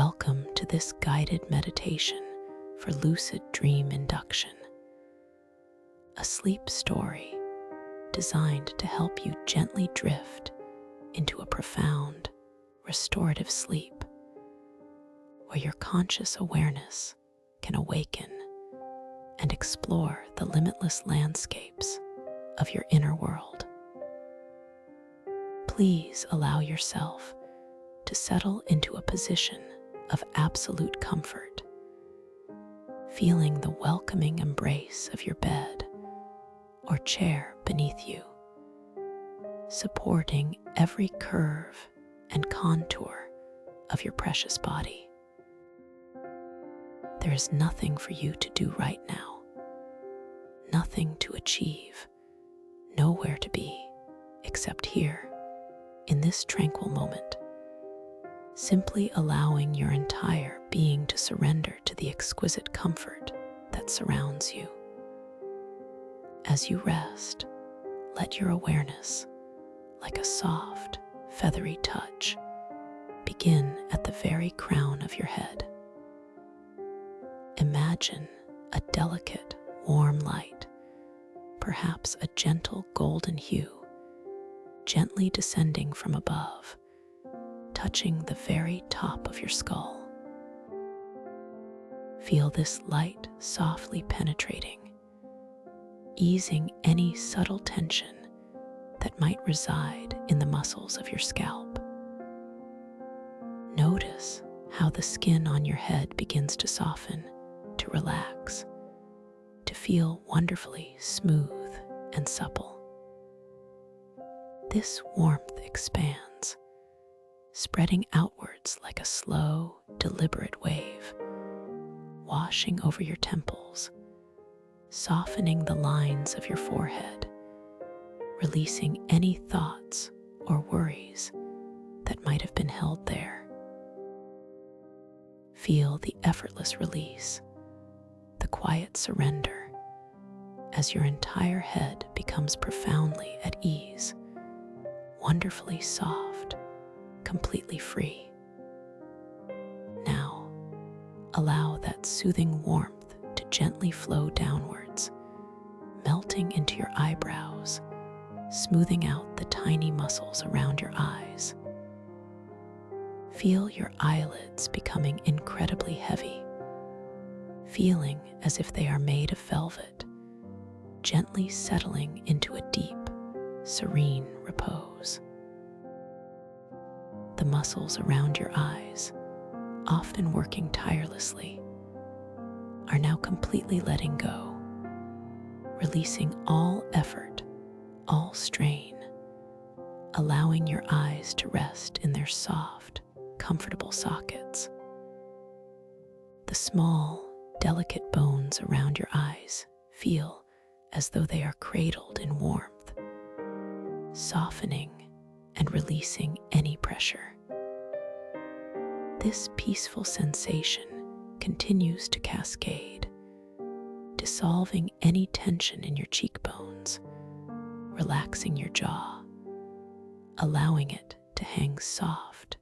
Welcome to this guided meditation for lucid dream induction, a sleep story designed to help you gently drift into a profound, restorative sleep where your conscious awareness can awaken and explore the limitless landscapes of your inner world. Please allow yourself to settle into a position of absolute comfort, feeling the welcoming embrace of your bed or chair beneath you, supporting every curve and contour of your precious body. There is nothing for you to do right now, nothing to achieve, nowhere to be except here, in this tranquil moment, simply allowing your entire being to surrender to the exquisite comfort that surrounds you. As you rest, let your awareness, like a soft, feathery touch, begin at the very crown of your head. Imagine a delicate, warm light, perhaps a gentle golden hue, gently descending from above, touching the very top of your skull. Feel this light softly penetrating, easing any subtle tension that might reside in the muscles of your scalp. Notice how the skin on your head begins to soften, to relax, to feel wonderfully smooth and supple. This warmth expands, spreading outwards like a slow, deliberate wave, washing over your temples, softening the lines of your forehead, releasing any thoughts or worries that might have been held there. Feel the effortless release, the quiet surrender, as your entire head becomes profoundly at ease, wonderfully soft, completely free. Now, allow that soothing warmth to gently flow downwards, melting into your eyebrows, smoothing out the tiny muscles around your eyes. Feel your eyelids becoming incredibly heavy, feeling as if they are made of velvet, gently settling into a deep, serene repose. The muscles around your eyes, often working tirelessly, are now completely letting go, releasing all effort, all strain, allowing your eyes to rest in their soft, comfortable sockets. The small, delicate bones around your eyes feel as though they are cradled in warmth, softening and releasing any pressure. This peaceful sensation continues to cascade, dissolving any tension in your cheekbones, relaxing your jaw, allowing it to hang soft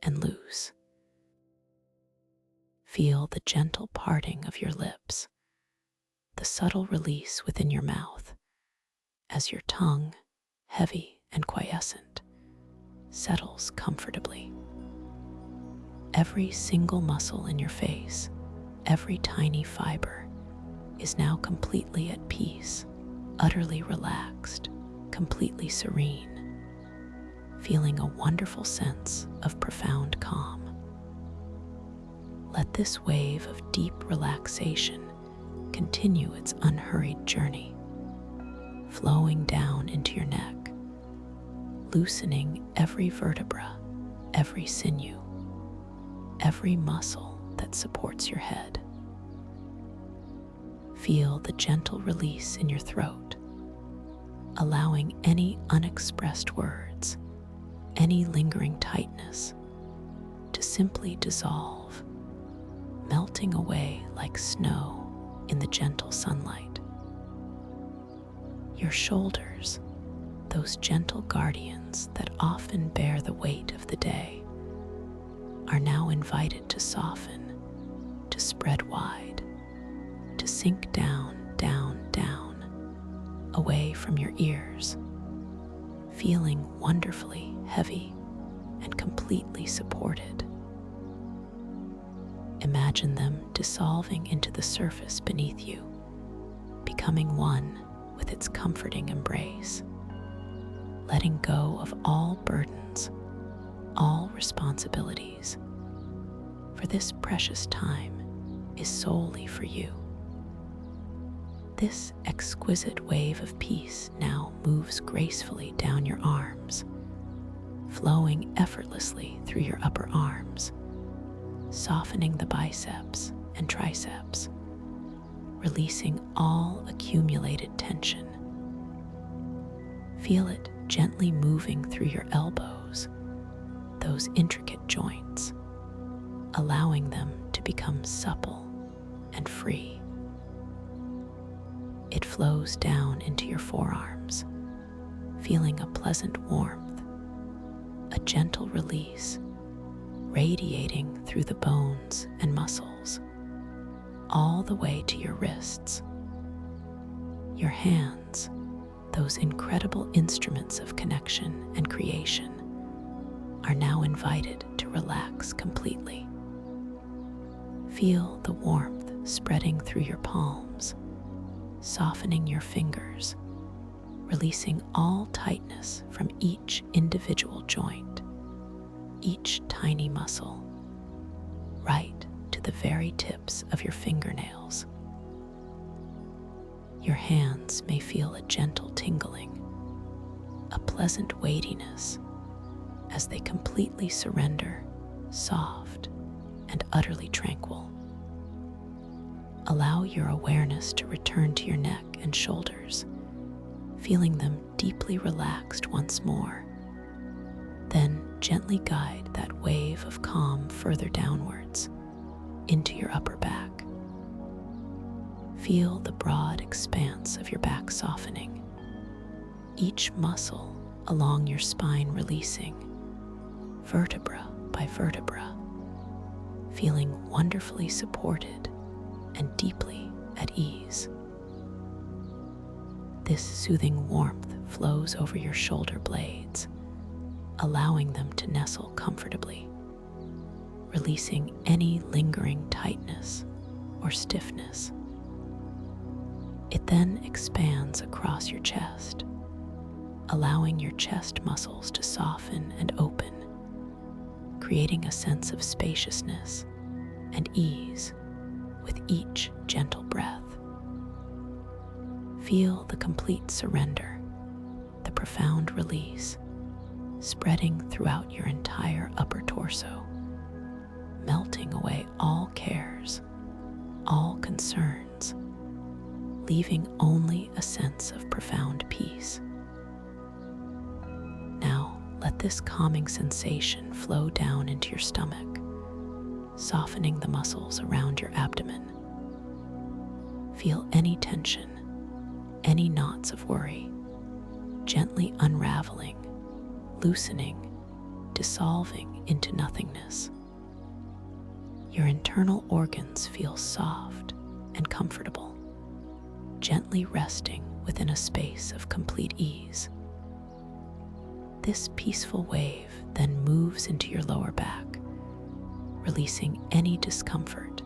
and loose. Feel the gentle parting of your lips, the subtle release within your mouth, as your tongue, heavy and quiescent, settles comfortably. Every single muscle in your face, every tiny fiber, is now completely at peace, utterly relaxed, completely serene, feeling a wonderful sense of profound calm. Let this wave of deep relaxation continue its unhurried journey, flowing down into your neck, loosening every vertebra, every sinew, every muscle that supports your head. Feel the gentle release in your throat, allowing any unexpressed words, any lingering tightness, to simply dissolve, melting away like snow in the gentle sunlight. Your shoulders, those gentle guardians that often bear the weight of the day, are now invited to soften, to spread wide, to sink down, down, down, away from your ears, feeling wonderfully heavy and completely supported. Imagine them dissolving into the surface beneath you, becoming one with its comforting embrace, letting go of all burdens, all responsibilities, for this precious time is solely for you. This exquisite wave of peace now moves gracefully down your arms, flowing effortlessly through your upper arms, softening the biceps and triceps, releasing all accumulated tension. Feel it gently moving through your elbows, those intricate joints, allowing them to become supple and free. It flows down into your forearms, feeling a pleasant warmth, a gentle release, radiating through the bones and muscles, all the way to your wrists. Your hands, those incredible instruments of connection and creation, are now invited to relax completely. Feel the warmth spreading through your palms, softening your fingers, releasing all tightness from each individual joint, each tiny muscle, right to the very tips of your fingernails. Your hands may feel a gentle tingling, a pleasant weightiness, as they completely surrender, soft and utterly tranquil. Allow your awareness to return to your neck and shoulders, feeling them deeply relaxed once more. Then gently guide that wave of calm further downwards into your upper back. Feel the broad expanse of your back softening, each muscle along your spine releasing, vertebra by vertebra, feeling wonderfully supported and deeply at ease. This soothing warmth flows over your shoulder blades, allowing them to nestle comfortably, releasing any lingering tightness or stiffness. It then expands across your chest, allowing your chest muscles to soften and open, creating a sense of spaciousness and ease with each gentle breath. Feel the complete surrender, the profound release, spreading throughout your entire upper torso, melting away all cares, all concerns, leaving only a sense of profound peace. Now, let this calming sensation flow down into your stomach, softening the muscles around your abdomen. Feel any tension, any knots of worry, gently unraveling, loosening, dissolving into nothingness. Your internal organs feel soft and comfortable, gently resting within a space of complete ease. This peaceful wave then moves into your lower back, releasing any discomfort,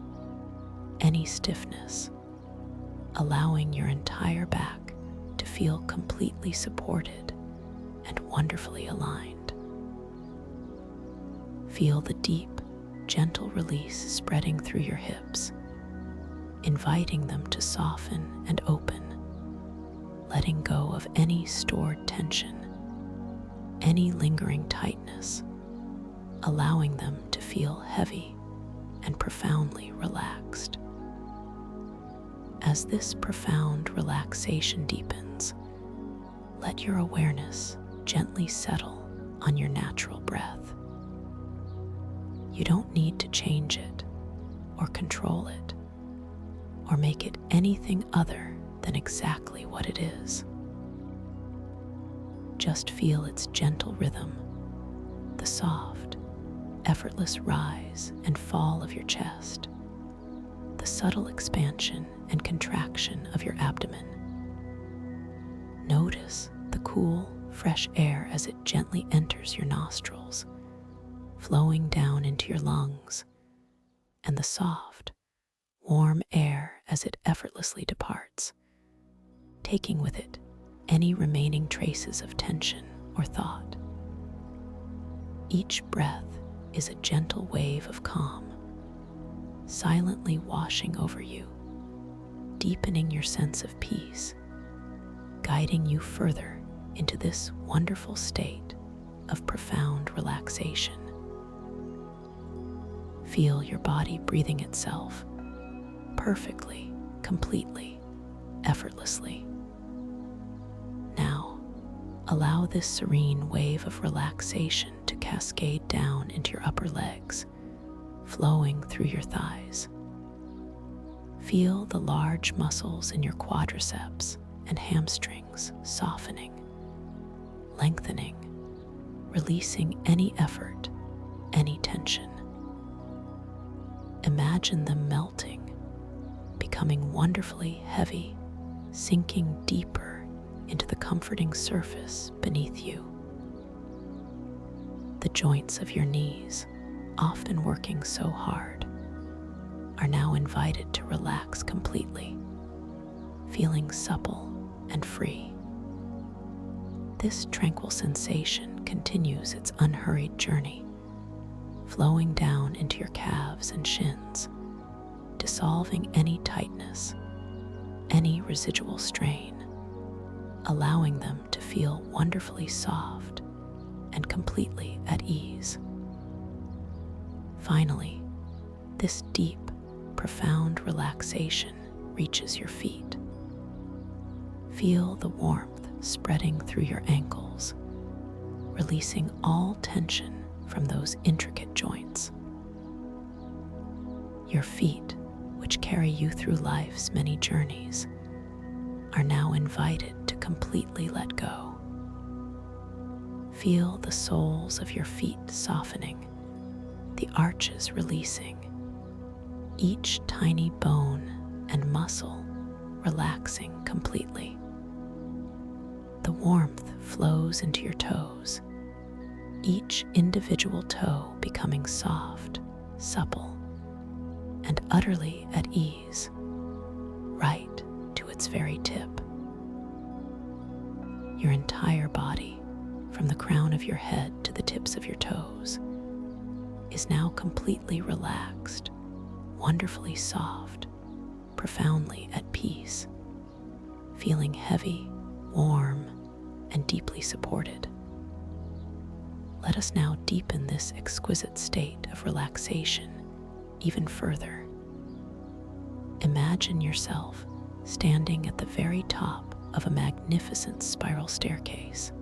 any stiffness, allowing your entire back to feel completely supported and wonderfully aligned. Feel the deep, gentle release spreading through your hips, inviting them to soften and open, letting go of any stored tension, any lingering tightness, allowing them to feel heavy and profoundly relaxed. As this profound relaxation deepens, let your awareness gently settle on your natural breath. You don't need to change it or control it or make it anything other than exactly what it is. Just feel its gentle rhythm, the soft, effortless rise and fall of your chest, the subtle expansion and contraction of your abdomen. Notice the cool, fresh air as it gently enters your nostrils, flowing down into your lungs, and the soft, warm air as it effortlessly departs, taking with it any remaining traces of tension or thought. Each breath is a gentle wave of calm, silently washing over you, deepening your sense of peace, guiding you further into this wonderful state of profound relaxation. Feel your body breathing itself perfectly, completely, effortlessly. Now, allow this serene wave of relaxation to cascade down into your upper legs, flowing through your thighs. Feel the large muscles in your quadriceps and hamstrings softening, lengthening, releasing any effort, any tension. Imagine them melting, becoming wonderfully heavy, sinking deeper into the comforting surface beneath you. The joints of your knees, often working so hard, are now invited to relax completely, feeling supple and free. This tranquil sensation continues its unhurried journey, flowing down into your calves and shins, dissolving any tightness, any residual strain, allowing them to feel wonderfully soft and completely at ease. Finally, this deep, profound relaxation reaches your feet. Feel the warmth spreading through your ankles, releasing all tension from those intricate joints. Your feet, which carry you through life's many journeys, are now invited to completely let go. Feel the soles of your feet softening, the arches releasing, each tiny bone and muscle relaxing completely. The warmth flows into your toes, each individual toe becoming soft, supple, and utterly at ease, right to its very tip. Your entire body, from the crown of your head to the tips of your toes, is now completely relaxed, wonderfully soft, profoundly at peace, feeling heavy, warm, and deeply supported. Let us now deepen this exquisite state of relaxation even further. Imagine yourself standing at the very top of a magnificent spiral staircase.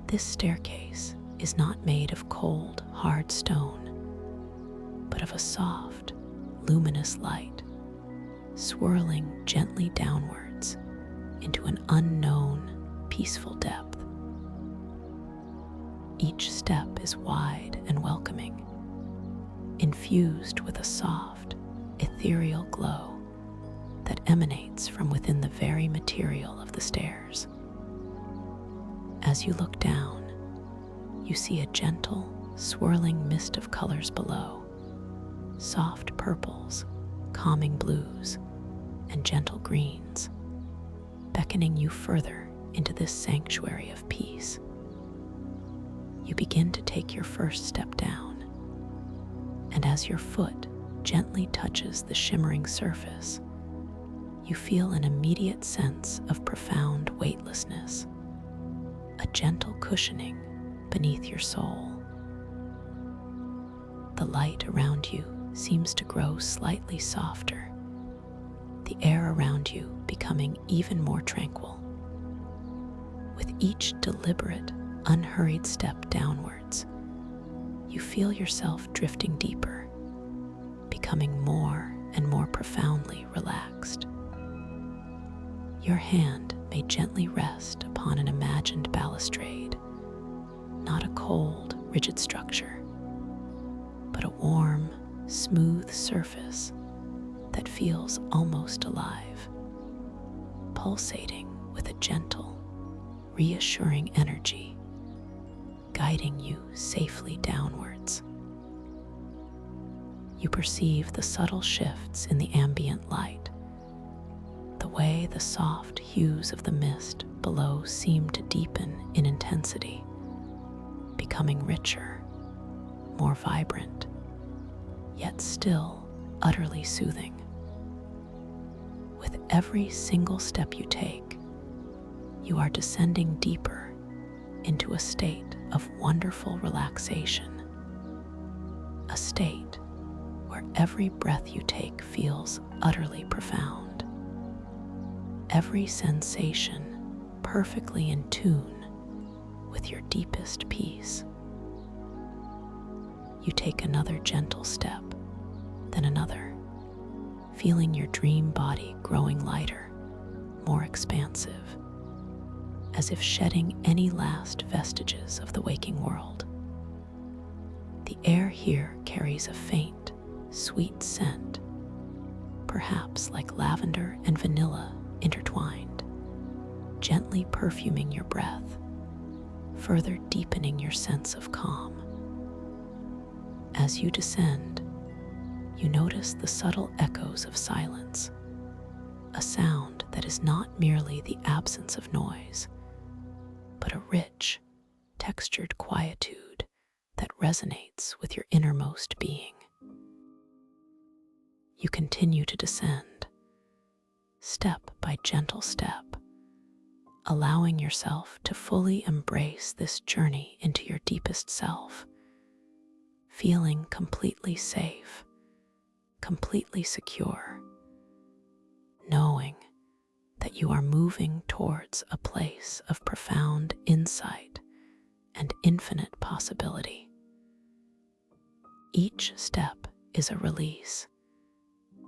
This staircase is not made of cold, hard stone, but of a soft, luminous light, swirling gently downwards into an unknown, peaceful depth. Each step is wide and welcoming, infused with a soft, ethereal glow that emanates from within the very material of the stairs. As you look down, you see a gentle, swirling mist of colors below, soft purples, calming blues, and gentle greens, beckoning you further into this sanctuary of peace. You begin to take your first step down, and as your foot gently touches the shimmering surface, you feel an immediate sense of profound weightlessness, a gentle cushioning beneath your soul. The light around you seems to grow slightly softer, the air around you becoming even more tranquil. With each deliberate, unhurried step downwards, you feel yourself drifting deeper, becoming more and more profoundly relaxed. Your hand may gently rest upon an imagined balustrade, not a cold, rigid structure, but a warm, smooth surface that feels almost alive, pulsating with a gentle, reassuring energy, guiding you safely downwards. You perceive the subtle shifts in the ambient light, the way the soft hues of the mist below seem to deepen in intensity, becoming richer, more vibrant, yet still utterly soothing. With every single step you take, you are descending deeper into a state of wonderful relaxation, a state where every breath you take feels utterly profound, every sensation perfectly in tune with your deepest peace. You take another gentle step, then another, feeling your dream body growing lighter, more expansive, as if shedding any last vestiges of the waking world. The air here carries a faint, sweet scent, perhaps like lavender and vanilla intertwined, gently perfuming your breath, further deepening your sense of calm. As you descend, you notice the subtle echoes of silence, a sound that is not merely the absence of noise, but a rich, textured quietude that resonates with your innermost being. You continue to descend, step by gentle step, allowing yourself to fully embrace this journey into your deepest self, feeling completely safe, completely secure, knowing that you are moving towards a place of profound insight and infinite possibility. Each step is a release,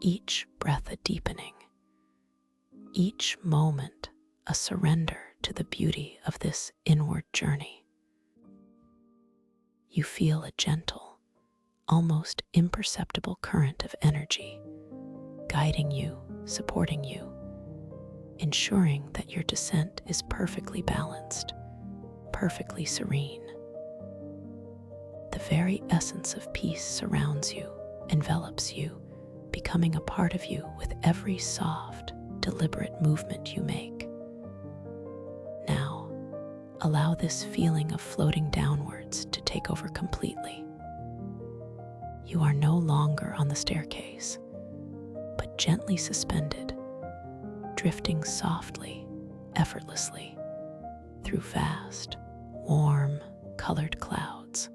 each breath a deepening, each moment a surrender to the beauty of this inward journey. You feel a gentle, almost imperceptible current of energy guiding you, supporting you, ensuring that your descent is perfectly balanced, perfectly serene. The very essence of peace surrounds you, envelops you, becoming a part of you with every soft, deliberate movement you make. Now, allow this feeling of floating downwards to take over completely. You are no longer on the staircase, but gently suspended, drifting softly, effortlessly, through vast, warm, colored clouds.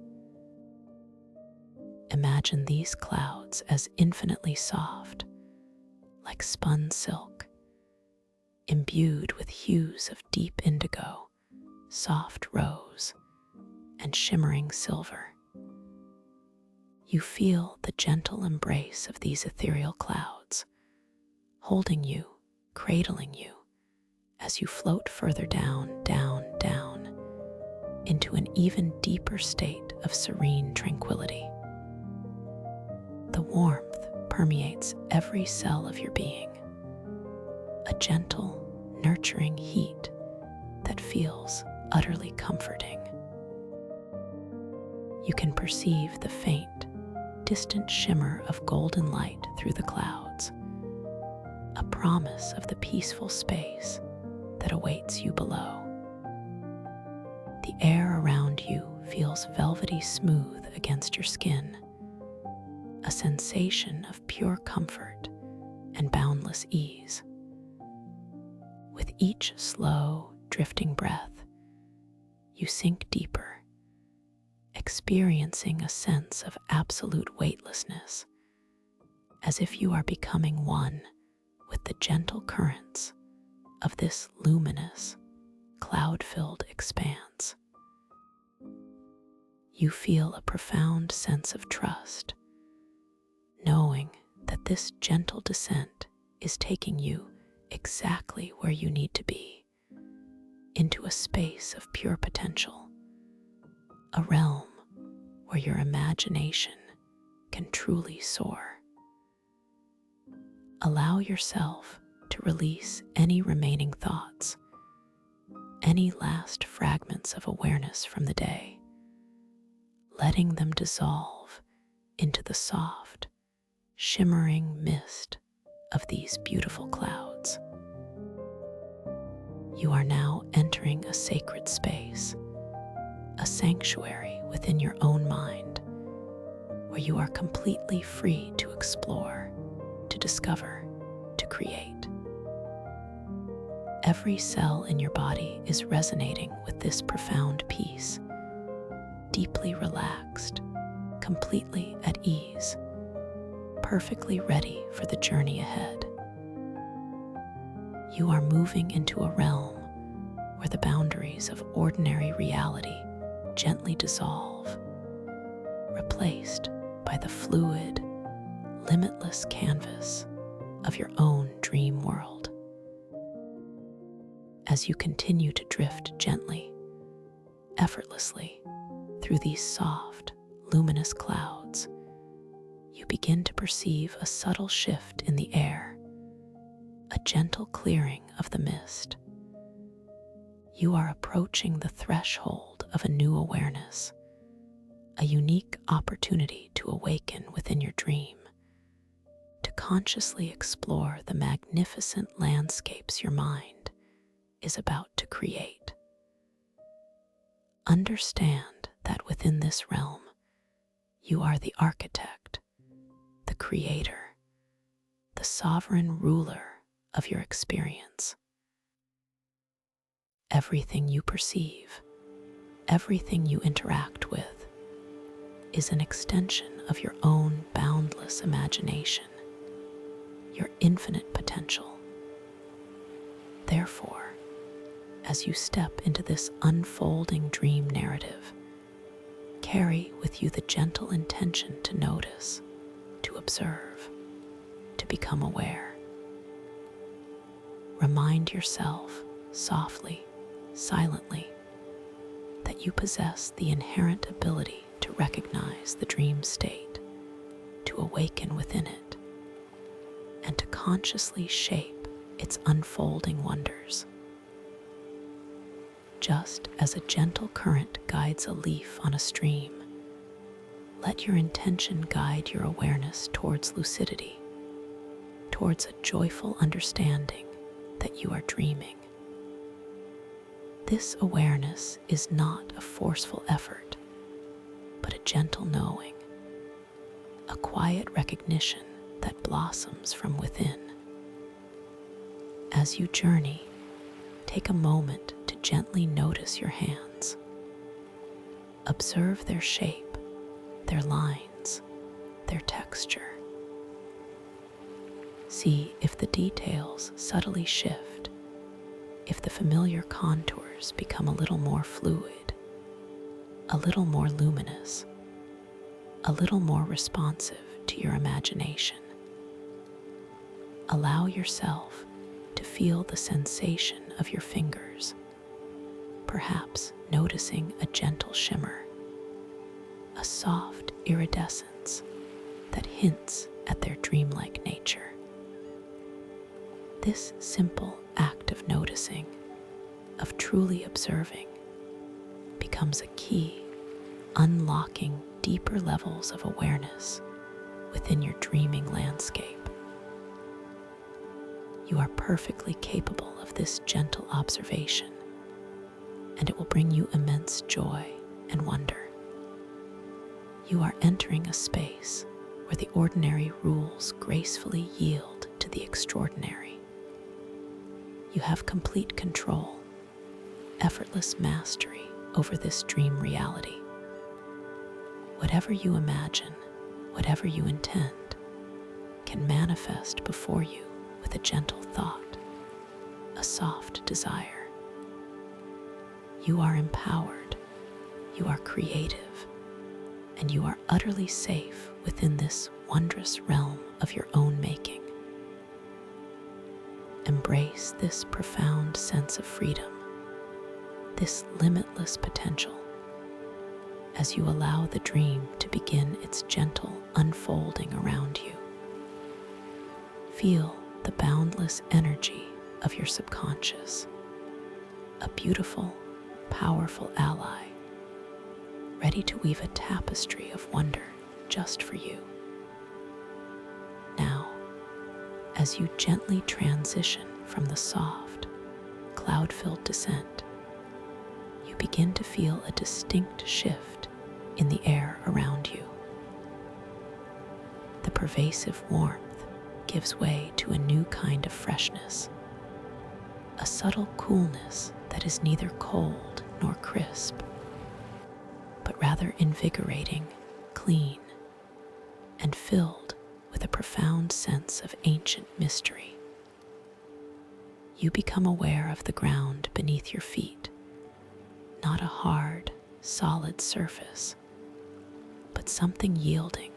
Imagine these clouds as infinitely soft, like spun silk, imbued with hues of deep indigo, soft rose, and shimmering silver. You feel the gentle embrace of these ethereal clouds, holding you, cradling you, as you float further down, down, down, into an even deeper state of serene tranquility. The warmth permeates every cell of your being, a gentle, nurturing heat that feels utterly comforting. You can perceive the faint, distant shimmer of golden light through the clouds, a promise of the peaceful space that awaits you below. The air around you feels velvety smooth against your skin, a sensation of pure comfort and boundless ease. With each slow, drifting breath, you sink deeper, experiencing a sense of absolute weightlessness, as if you are becoming one with the gentle currents of this luminous, cloud-filled expanse. You feel a profound sense of trust, knowing that this gentle descent is taking you exactly where you need to be, into a space of pure potential, a realm where your imagination can truly soar. Allow yourself to release any remaining thoughts, any last fragments of awareness from the day, letting them dissolve into the soft, shimmering mist of these beautiful clouds. You are now entering a sacred space, a sanctuary within your own mind, where you are completely free to explore, to discover, to create. Every cell in your body is resonating with this profound peace, deeply relaxed, completely at ease, perfectly ready for the journey ahead. You are moving into a realm where the boundaries of ordinary reality gently dissolve, replaced by the fluid, limitless canvas of your own dream world. As you continue to drift gently, effortlessly through these soft, luminous clouds, you begin to perceive a subtle shift in the air, a gentle clearing of the mist. You are approaching the threshold of a new awareness, a unique opportunity to awaken within your dream, to consciously explore the magnificent landscapes your mind is about to create. Understand that within this realm, you are the architect, the creator, the sovereign ruler of your experience. Everything you perceive, everything you interact with, is an extension of your own boundless imagination, your infinite potential. Therefore, as you step into this unfolding dream narrative, carry with you the gentle intention to notice, to observe, to become aware. Remind yourself softly, silently, that you possess the inherent ability to recognize the dream state, to awaken within it, and to consciously shape its unfolding wonders. Just as a gentle current guides a leaf on a stream, let your intention guide your awareness towards lucidity, towards a joyful understanding that you are dreaming. This awareness is not a forceful effort, but a gentle knowing, a quiet recognition that blossoms from within. As you journey, take a moment to gently notice your hands. Observe their shape, their lines, their texture. See if the details subtly shift, if the familiar contours become a little more fluid, a little more luminous, a little more responsive to your imagination. Allow yourself to feel the sensation of your fingers, perhaps noticing a gentle shimmer, a soft iridescence that hints at their dreamlike nature. This simple act of noticing, of truly observing, becomes a key, unlocking deeper levels of awareness within your dreaming landscape. You are perfectly capable of this gentle observation, and it will bring you immense joy and wonder. You are entering a space where the ordinary rules gracefully yield to the extraordinary. You have complete control, effortless mastery over this dream reality. Whatever you imagine, whatever you intend, can manifest before you with a gentle thought, a soft desire. You are empowered, you are creative, and you are utterly safe within this wondrous realm of your own making. Embrace this profound sense of freedom, this limitless potential, as you allow the dream to begin its gentle unfolding around you. Feel the boundless energy of your subconscious, a beautiful, powerful ally, ready to weave a tapestry of wonder just for you. Now, as you gently transition from the soft, cloud-filled descent, you begin to feel a distinct shift in the air around you. The pervasive warmth gives way to a new kind of freshness, a subtle coolness that is neither cold nor crisp, but rather invigorating, clean, and filled with a profound sense of ancient mystery. You become aware of the ground beneath your feet, not a hard, solid surface, but something yielding,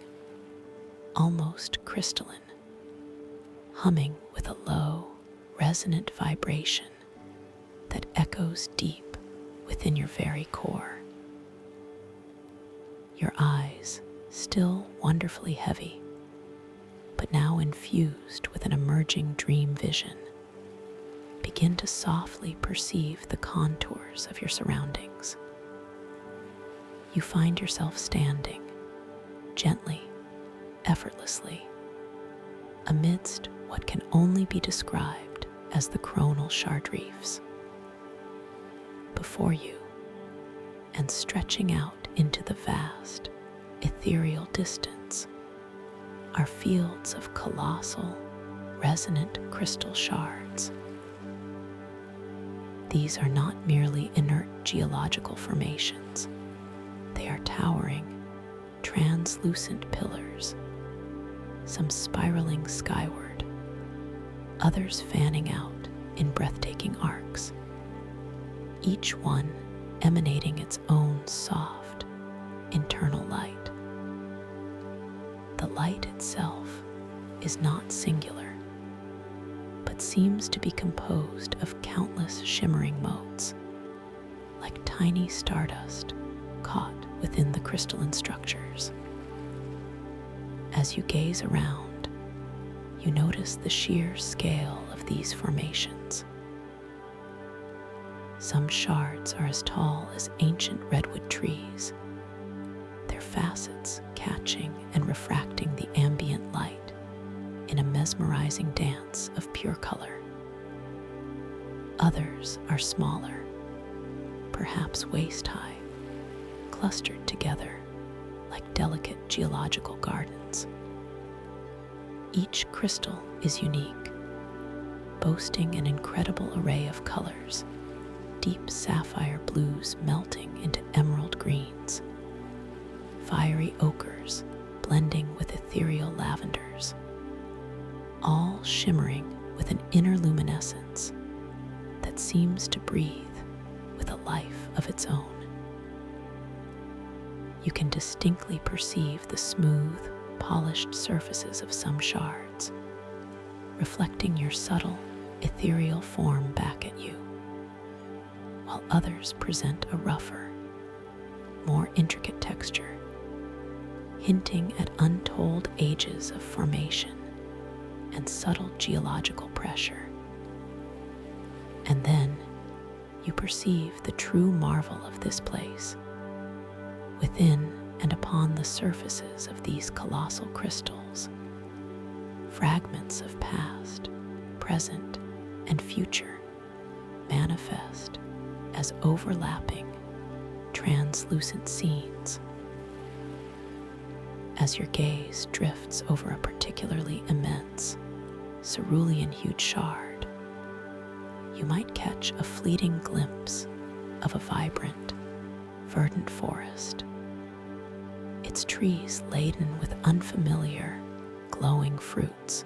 almost crystalline, humming with a low, resonant vibration that echoes deep within your very core. Your eyes, still wonderfully heavy, but now infused with an emerging dream vision, begin to softly perceive the contours of your surroundings. You find yourself standing, gently, effortlessly, amidst what can only be described as the coronal shard reefs. Before you, and stretching out into the vast, ethereal distance, are fields of colossal, resonant crystal shards. These are not merely inert geological formations. They are towering, translucent pillars, some spiraling skyward, others fanning out in breathtaking arcs, each one emanating its own soft, internal light. The light itself is not singular, but seems to be composed of countless shimmering motes, like tiny stardust caught within the crystalline structures. As you gaze around, you notice the sheer scale of these formations. Some shards are as tall as ancient redwood trees, their facets catching and refracting the ambient light in a mesmerizing dance of pure color. Others are smaller, perhaps waist-high, clustered together like delicate geological gardens. Each crystal is unique, boasting an incredible array of colors, deep sapphire blues melting into emerald greens, fiery ochres blending with ethereal lavenders, all shimmering with an inner luminescence that seems to breathe with a life of its own. You can distinctly perceive the smooth, polished surfaces of some shards, reflecting your subtle, ethereal form back at you, while others present a rougher, more intricate texture, hinting at untold ages of formation and subtle geological pressure. And then you perceive the true marvel of this place. Within and upon the surfaces of these colossal crystals, fragments of past, present, and future manifest as overlapping, translucent scenes. As your gaze drifts over a particularly immense, cerulean-hued shard, you might catch a fleeting glimpse of a vibrant, verdant forest, its trees laden with unfamiliar, glowing fruits,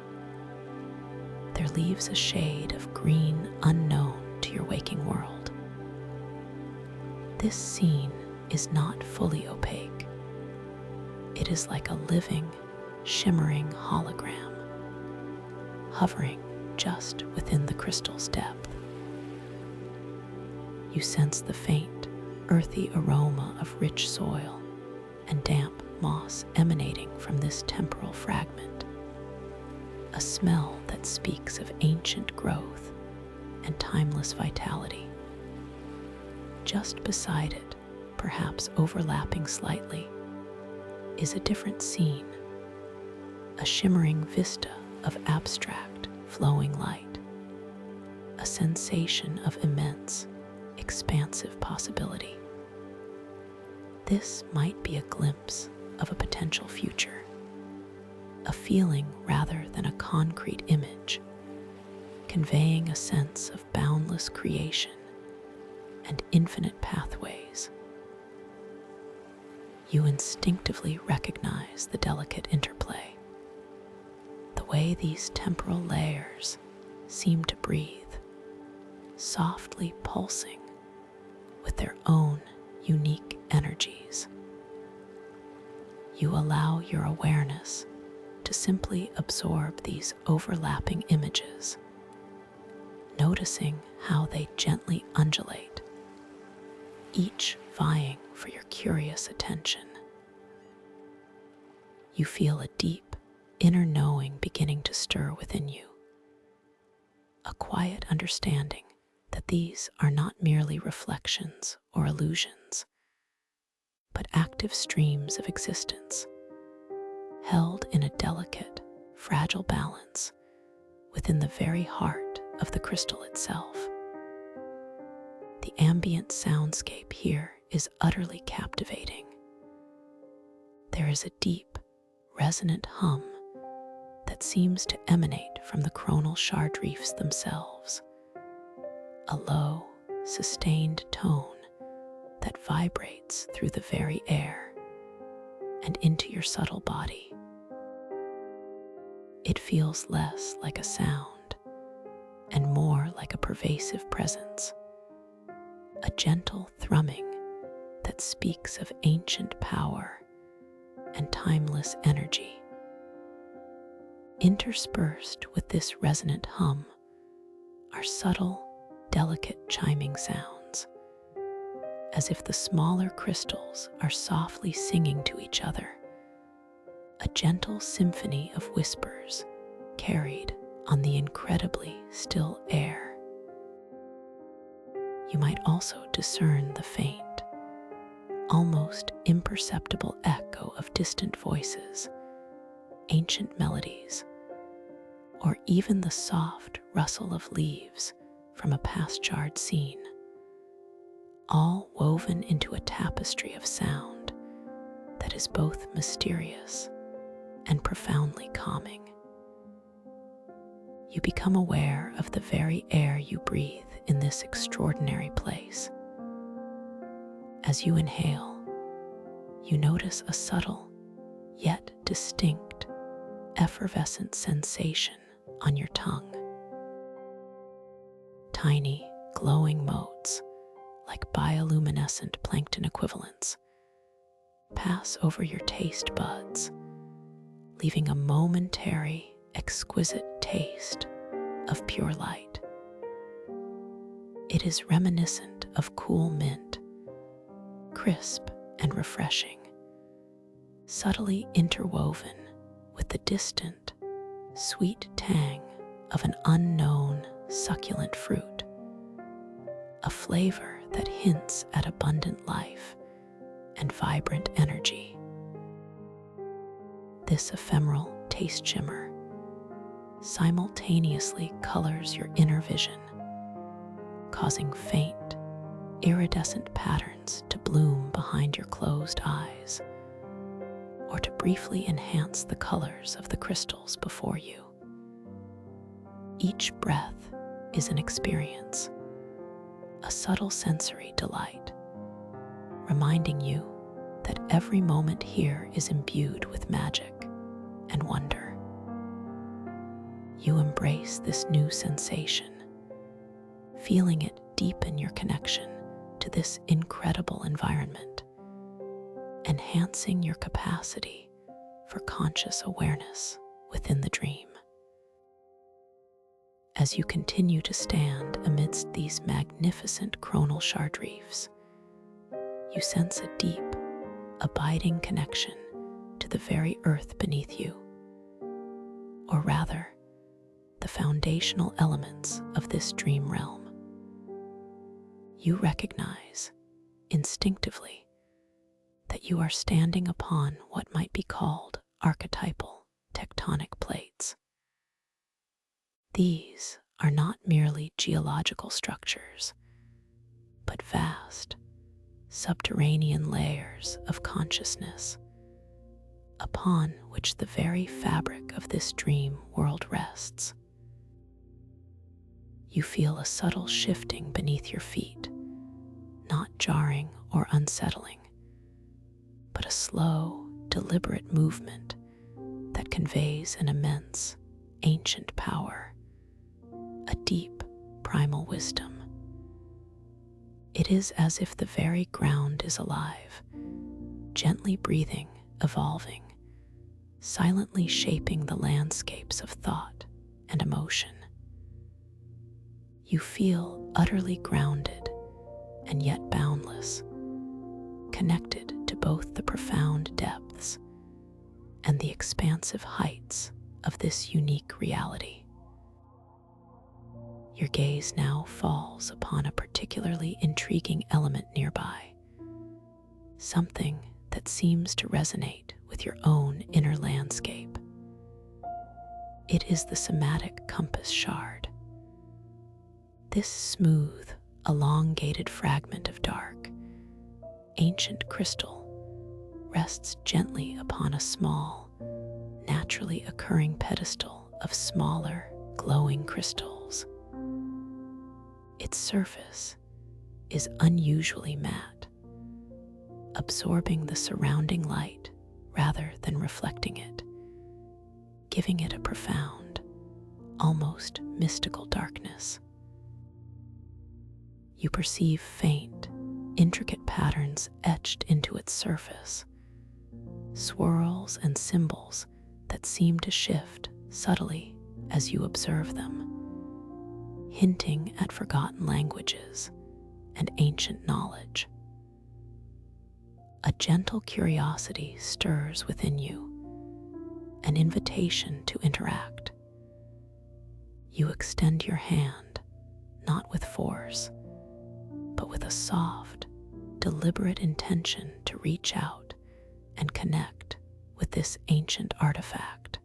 their leaves a shade of green unknown to your waking world. This scene is not fully opaque. It is like a living, shimmering hologram, hovering just within the crystal's depth. You sense the faint, earthy aroma of rich soil, and damp moss emanating from this temporal fragment, a smell that speaks of ancient growth and timeless vitality. Just beside it, perhaps overlapping slightly, is a different scene, a shimmering vista of abstract, flowing light, a sensation of immense, expansive possibility. This might be a glimpse of a potential future, a feeling rather than a concrete image, conveying a sense of boundless creation and infinite pathways. You instinctively recognize the delicate interplay, the way these temporal layers seem to breathe, softly pulsing with their own unique energies. You allow your awareness to simply absorb these overlapping images, noticing how they gently undulate, each vying for your curious attention. You feel a deep inner knowing beginning to stir within you, a quiet understanding that these are not merely reflections or illusions, but active streams of existence, held in a delicate, fragile balance within the very heart of the crystal itself. The ambient soundscape here is utterly captivating. There is a deep, resonant hum that seems to emanate from the coronal shard reefs themselves, a low, sustained tone that vibrates through the very air and into your subtle body. It feels less like a sound and more like a pervasive presence, a gentle thrumming that speaks of ancient power and timeless energy. Interspersed with this resonant hum are subtle, delicate chiming sounds, as if the smaller crystals are softly singing to each other, a gentle symphony of whispers carried on the incredibly still air. You might also discern the faint, almost imperceptible echo of distant voices, ancient melodies, or even the soft rustle of leaves from a past jarred scene, all woven into a tapestry of sound that is both mysterious and profoundly calming. You become aware of the very air you breathe in this extraordinary place. As you inhale, you notice a subtle, yet distinct, effervescent sensation on your tongue. Tiny, glowing motes, like bioluminescent plankton equivalents, pass over your taste buds, leaving a momentary, exquisite taste of pure light. It is reminiscent of cool mint, crisp and refreshing, subtly interwoven with the distant, sweet tang of an unknown, succulent fruit, a flavor that hints at abundant life and vibrant energy. This ephemeral taste shimmer simultaneously colors your inner vision, causing faint, iridescent patterns to bloom behind your closed eyes, or to briefly enhance the colors of the crystals before you. Each breath is an experience, a subtle sensory delight, reminding you that every moment here is imbued with magic and wonder. You embrace this new sensation, feeling it deepen your connection to this incredible environment, enhancing your capacity for conscious awareness within the dream. As you continue to stand amidst these magnificent coronal shard reefs, you sense a deep, abiding connection to the very earth beneath you, or rather, the foundational elements of this dream realm. You recognize, instinctively, that you are standing upon what might be called archetypal tectonic plates. These are not merely geological structures, but vast, subterranean layers of consciousness upon which the very fabric of this dream world rests. You feel a subtle shifting beneath your feet, not jarring or unsettling, but a slow, deliberate movement that conveys an immense, ancient power, a deep, primal wisdom. It is as if the very ground is alive, gently breathing, evolving, silently shaping the landscapes of thought and emotion. You feel utterly grounded and yet boundless, connected to both the profound depths and the expansive heights of this unique reality. Your gaze now falls upon a particularly intriguing element nearby, something that seems to resonate with your own inner landscape. It is the somatic compass shard. This smooth, elongated fragment of dark, ancient crystal rests gently upon a small, naturally occurring pedestal of smaller, glowing crystals. Its surface is unusually matte, absorbing the surrounding light rather than reflecting it, giving it a profound, almost mystical darkness. You perceive faint, intricate patterns etched into its surface, swirls and symbols that seem to shift subtly as you observe them, hinting at forgotten languages and ancient knowledge. A gentle curiosity stirs within you, an invitation to interact. You extend your hand, not with force, but with a soft, deliberate intention to reach out and connect with this ancient artifact.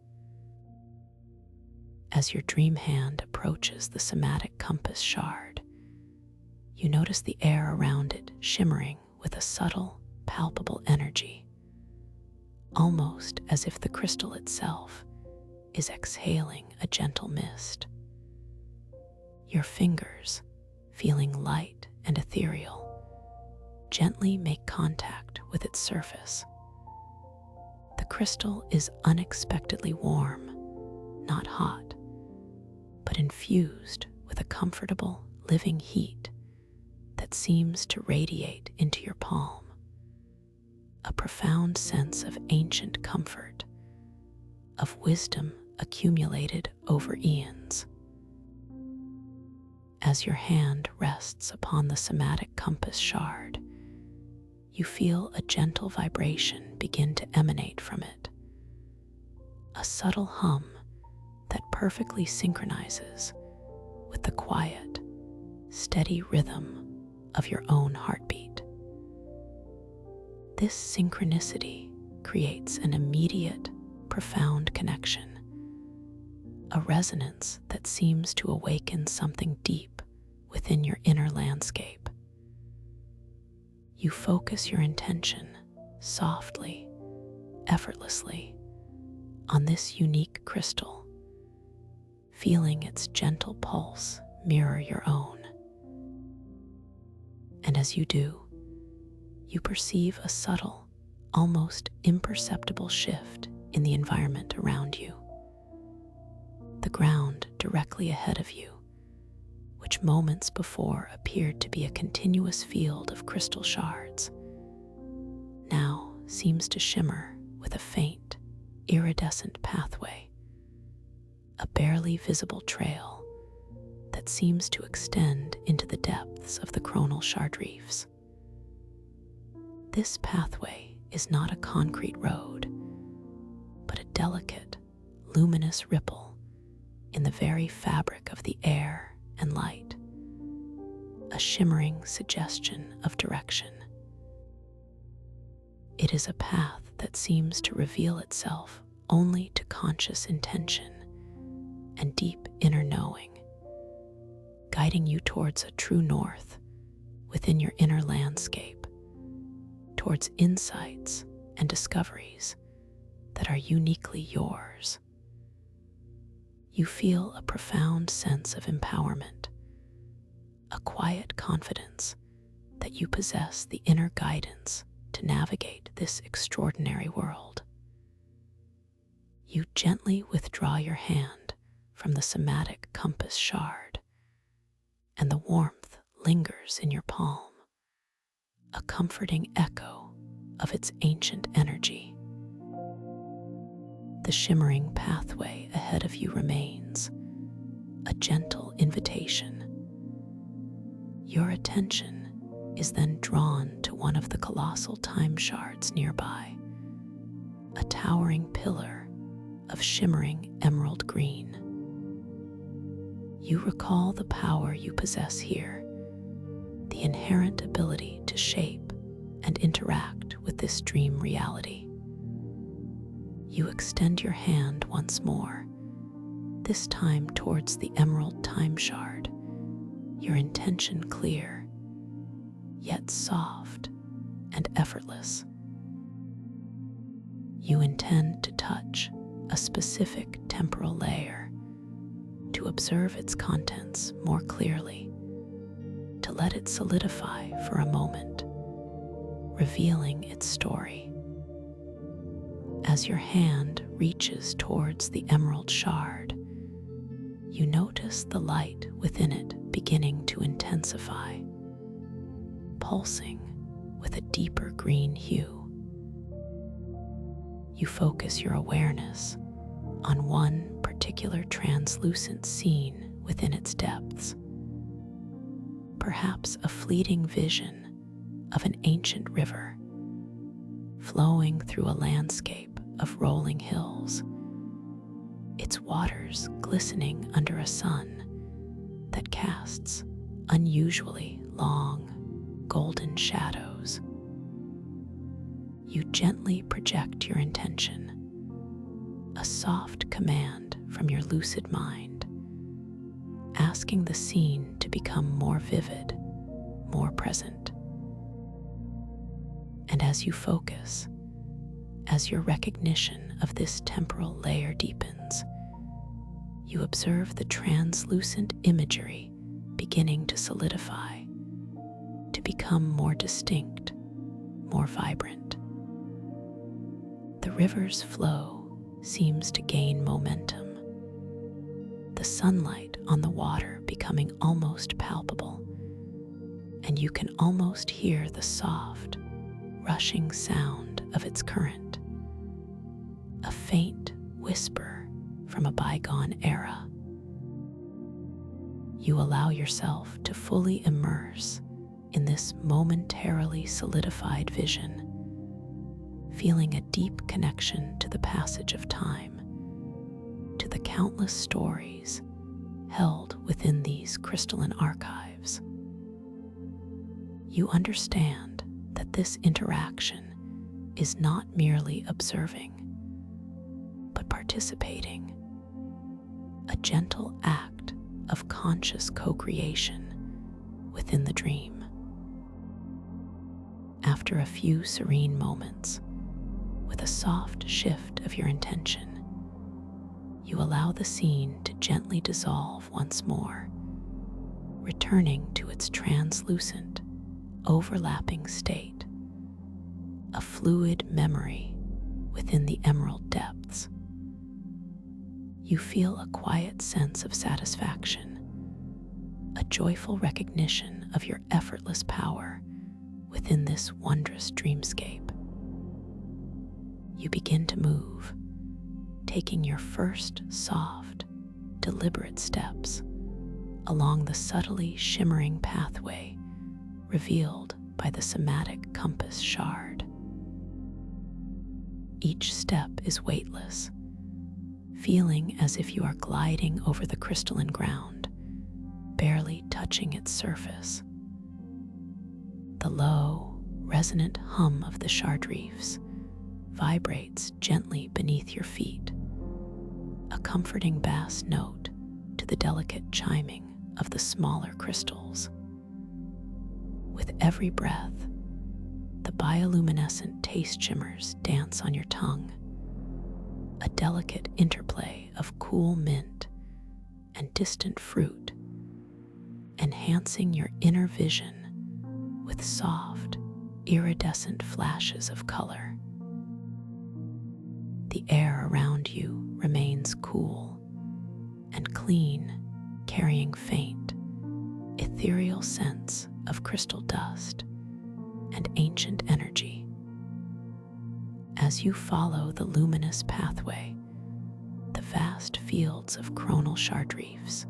As your dream hand approaches the somatic compass shard, you notice the air around it shimmering with a subtle, palpable energy, almost as if the crystal itself is exhaling a gentle mist. Your fingers, feeling light and ethereal, gently make contact with its surface. The crystal is unexpectedly warm, not hot, but infused with a comfortable, living heat that seems to radiate into your palm, a profound sense of ancient comfort, of wisdom accumulated over eons. As your hand rests upon the somatic compass shard, you feel a gentle vibration begin to emanate from it, a subtle hum that perfectly synchronizes with the quiet, steady rhythm of your own heartbeat. This synchronicity creates an immediate, profound connection, a resonance that seems to awaken something deep within your inner landscape. You focus your intention softly, effortlessly, on this unique crystal, feeling its gentle pulse mirror your own. And as you do, you perceive a subtle, almost imperceptible shift in the environment around you. The ground directly ahead of you, which moments before appeared to be a continuous field of crystal shards, now seems to shimmer with a faint, iridescent pathway, a barely visible trail that seems to extend into the depths of the coronal shard reefs. This pathway is not a concrete road, but a delicate, luminous ripple in the very fabric of the air and light, a shimmering suggestion of direction. It is a path that seems to reveal itself only to conscious intention and deep inner knowing, guiding you towards a true north within your inner landscape, towards insights and discoveries that are uniquely yours. You feel a profound sense of empowerment, a quiet confidence that you possess the inner guidance to navigate this extraordinary world. You gently withdraw your hand from the somatic compass shard, and the warmth lingers in your palm, a comforting echo of its ancient energy. The shimmering pathway ahead of you remains, a gentle invitation. Your attention is then drawn to one of the colossal time shards nearby, a towering pillar of shimmering emerald green. You recall the power you possess here, the inherent ability to shape and interact with this dream reality. You extend your hand once more, this time towards the emerald time shard, your intention clear, yet soft and effortless. You intend to touch a specific temporal layer, to observe its contents more clearly, to let it solidify for a moment, revealing its story. As your hand reaches towards the emerald shard, you notice the light within it beginning to intensify, pulsing with a deeper green hue. You focus your awareness on one particular translucent scene within its depths, perhaps a fleeting vision of an ancient river flowing through a landscape of rolling hills, its waters glistening under a sun that casts unusually long, golden shadows. You gently project your intention, a soft command from your lucid mind, asking the scene to become more vivid, more present. And as you focus, as your recognition of this temporal layer deepens, you observe the translucent imagery beginning to solidify, to become more distinct, more vibrant. The river's flow seems to gain momentum, the sunlight on the water becoming almost palpable, and you can almost hear the soft, rushing sound of its current, a faint whisper from a bygone era. You allow yourself to fully immerse in this momentarily solidified vision, feeling a deep connection to the passage of time, to the countless stories held within these crystalline archives. You understand that this interaction is not merely observing, but participating, a gentle act of conscious co-creation within the dream. After a few serene moments, with a soft shift of your intention, you allow the scene to gently dissolve once more, returning to its translucent, overlapping state, a fluid memory within the emerald depths. You feel a quiet sense of satisfaction, a joyful recognition of your effortless power within this wondrous dreamscape. You begin to move, taking your first soft, deliberate steps along the subtly shimmering pathway revealed by the somatic compass shard. Each step is weightless, feeling as if you are gliding over the crystalline ground, barely touching its surface. The low, resonant hum of the shard reefs vibrates gently beneath your feet, a comforting bass note to the delicate chiming of the smaller crystals. With every breath, the bioluminescent taste shimmers dance on your tongue, a delicate interplay of cool mint and distant fruit, enhancing your inner vision with soft, iridescent flashes of color. The air around you remains cool and clean, carrying faint, ethereal scents of crystal dust and ancient energy. As you follow the luminous pathway, the vast fields of coronal shard reefs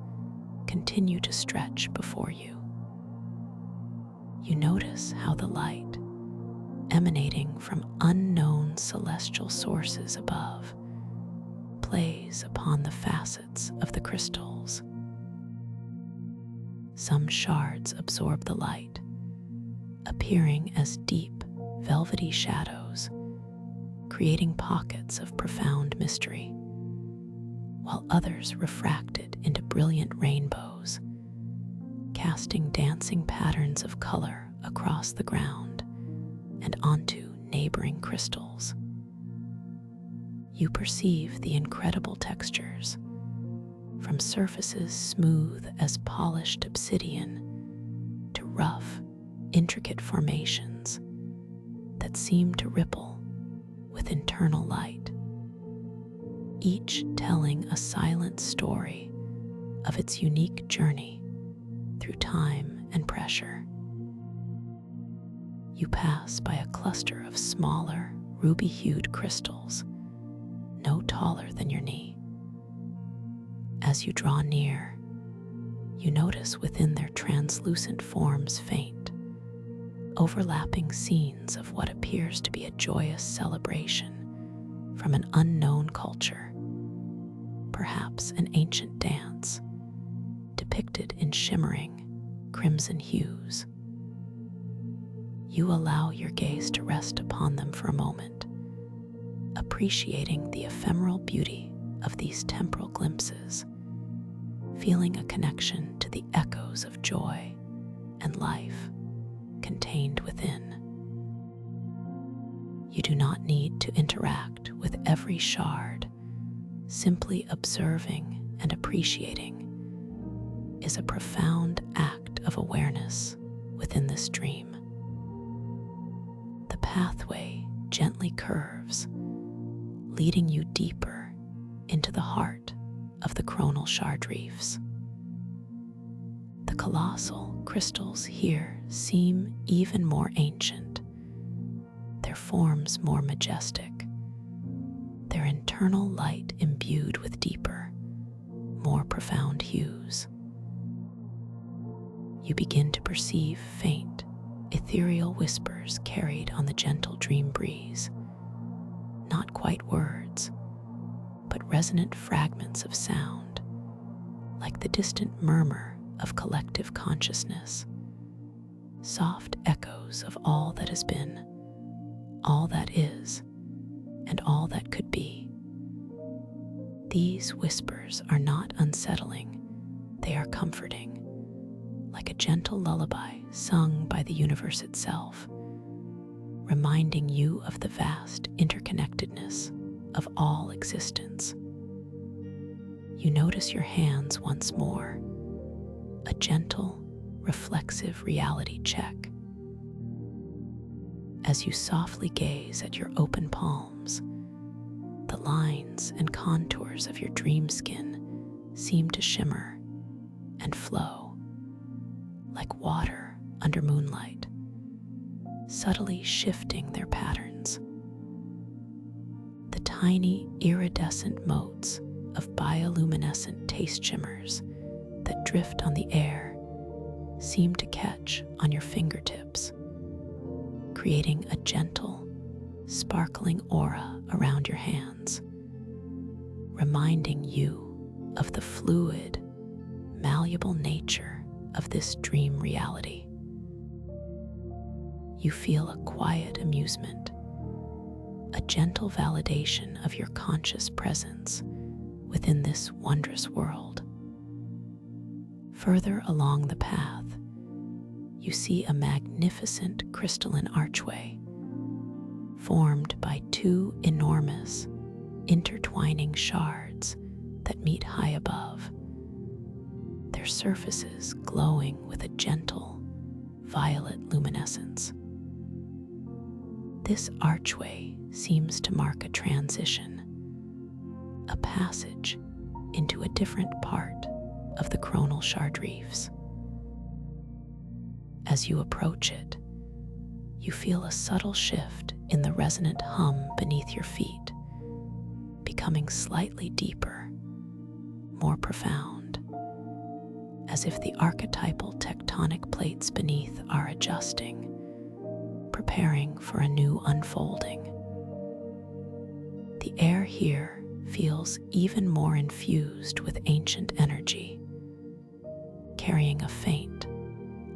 continue to stretch before you. You notice how the light, emanating from unknown celestial sources above, plays upon the facets of the crystals. Some shards absorb the light, appearing as deep, velvety shadows, creating pockets of profound mystery, while others refract it into brilliant rainbows, casting dancing patterns of color across the ground and onto neighboring crystals. You perceive the incredible textures, from surfaces smooth as polished obsidian to rough, intricate formations that seem to ripple with internal light, each telling a silent story of its unique journey through time and pressure. You pass by a cluster of smaller, ruby-hued crystals, no taller than your knee. As you draw near, you notice within their translucent forms faint, overlapping scenes of what appears to be a joyous celebration from an unknown culture, perhaps an ancient dance, depicted in shimmering, crimson hues. You allow your gaze to rest upon them for a moment, appreciating the ephemeral beauty of these temporal glimpses, feeling a connection to the echoes of joy and life contained within. You do not need to interact with every shard. Simply observing and appreciating is a profound act of awareness within this dream. The pathway gently curves, leading you deeper into the heart of the coronal shard reefs. The colossal crystals here seem even more ancient, their forms more majestic, their internal light imbued with deeper, more profound hues. You begin to perceive faint, ethereal whispers carried on the gentle dream breeze, not quite words, but resonant fragments of sound, like the distant murmur of collective consciousness, soft echoes of all that has been, all that is, and all that could be. These whispers are not unsettling, they are comforting, like a gentle lullaby sung by the universe itself, reminding you of the vast interconnectedness of all existence. You notice your hands once more, a gentle, reflexive reality check. As you softly gaze at your open palms, the lines and contours of your dream skin seem to shimmer and flow like water under moonlight, subtly shifting their patterns. The tiny iridescent motes of bioluminescent taste shimmers that drift on the air seem to catch on your fingertips, creating a gentle, sparkling aura around your hands, reminding you of the fluid, malleable nature of this dream reality. You feel a quiet amusement, a gentle validation of your conscious presence within this wondrous world. Further along the path, you see a magnificent crystalline archway formed by two enormous, intertwining shards that meet high above, their surfaces glowing with a gentle, violet luminescence. This archway seems to mark a transition, a passage into a different part of the coronal shard reefs. As you approach it, you feel a subtle shift in the resonant hum beneath your feet, becoming slightly deeper, more profound, as if the archetypal tectonic plates beneath are adjusting, preparing for a new unfolding. The air here feels even more infused with ancient energy, carrying a faint,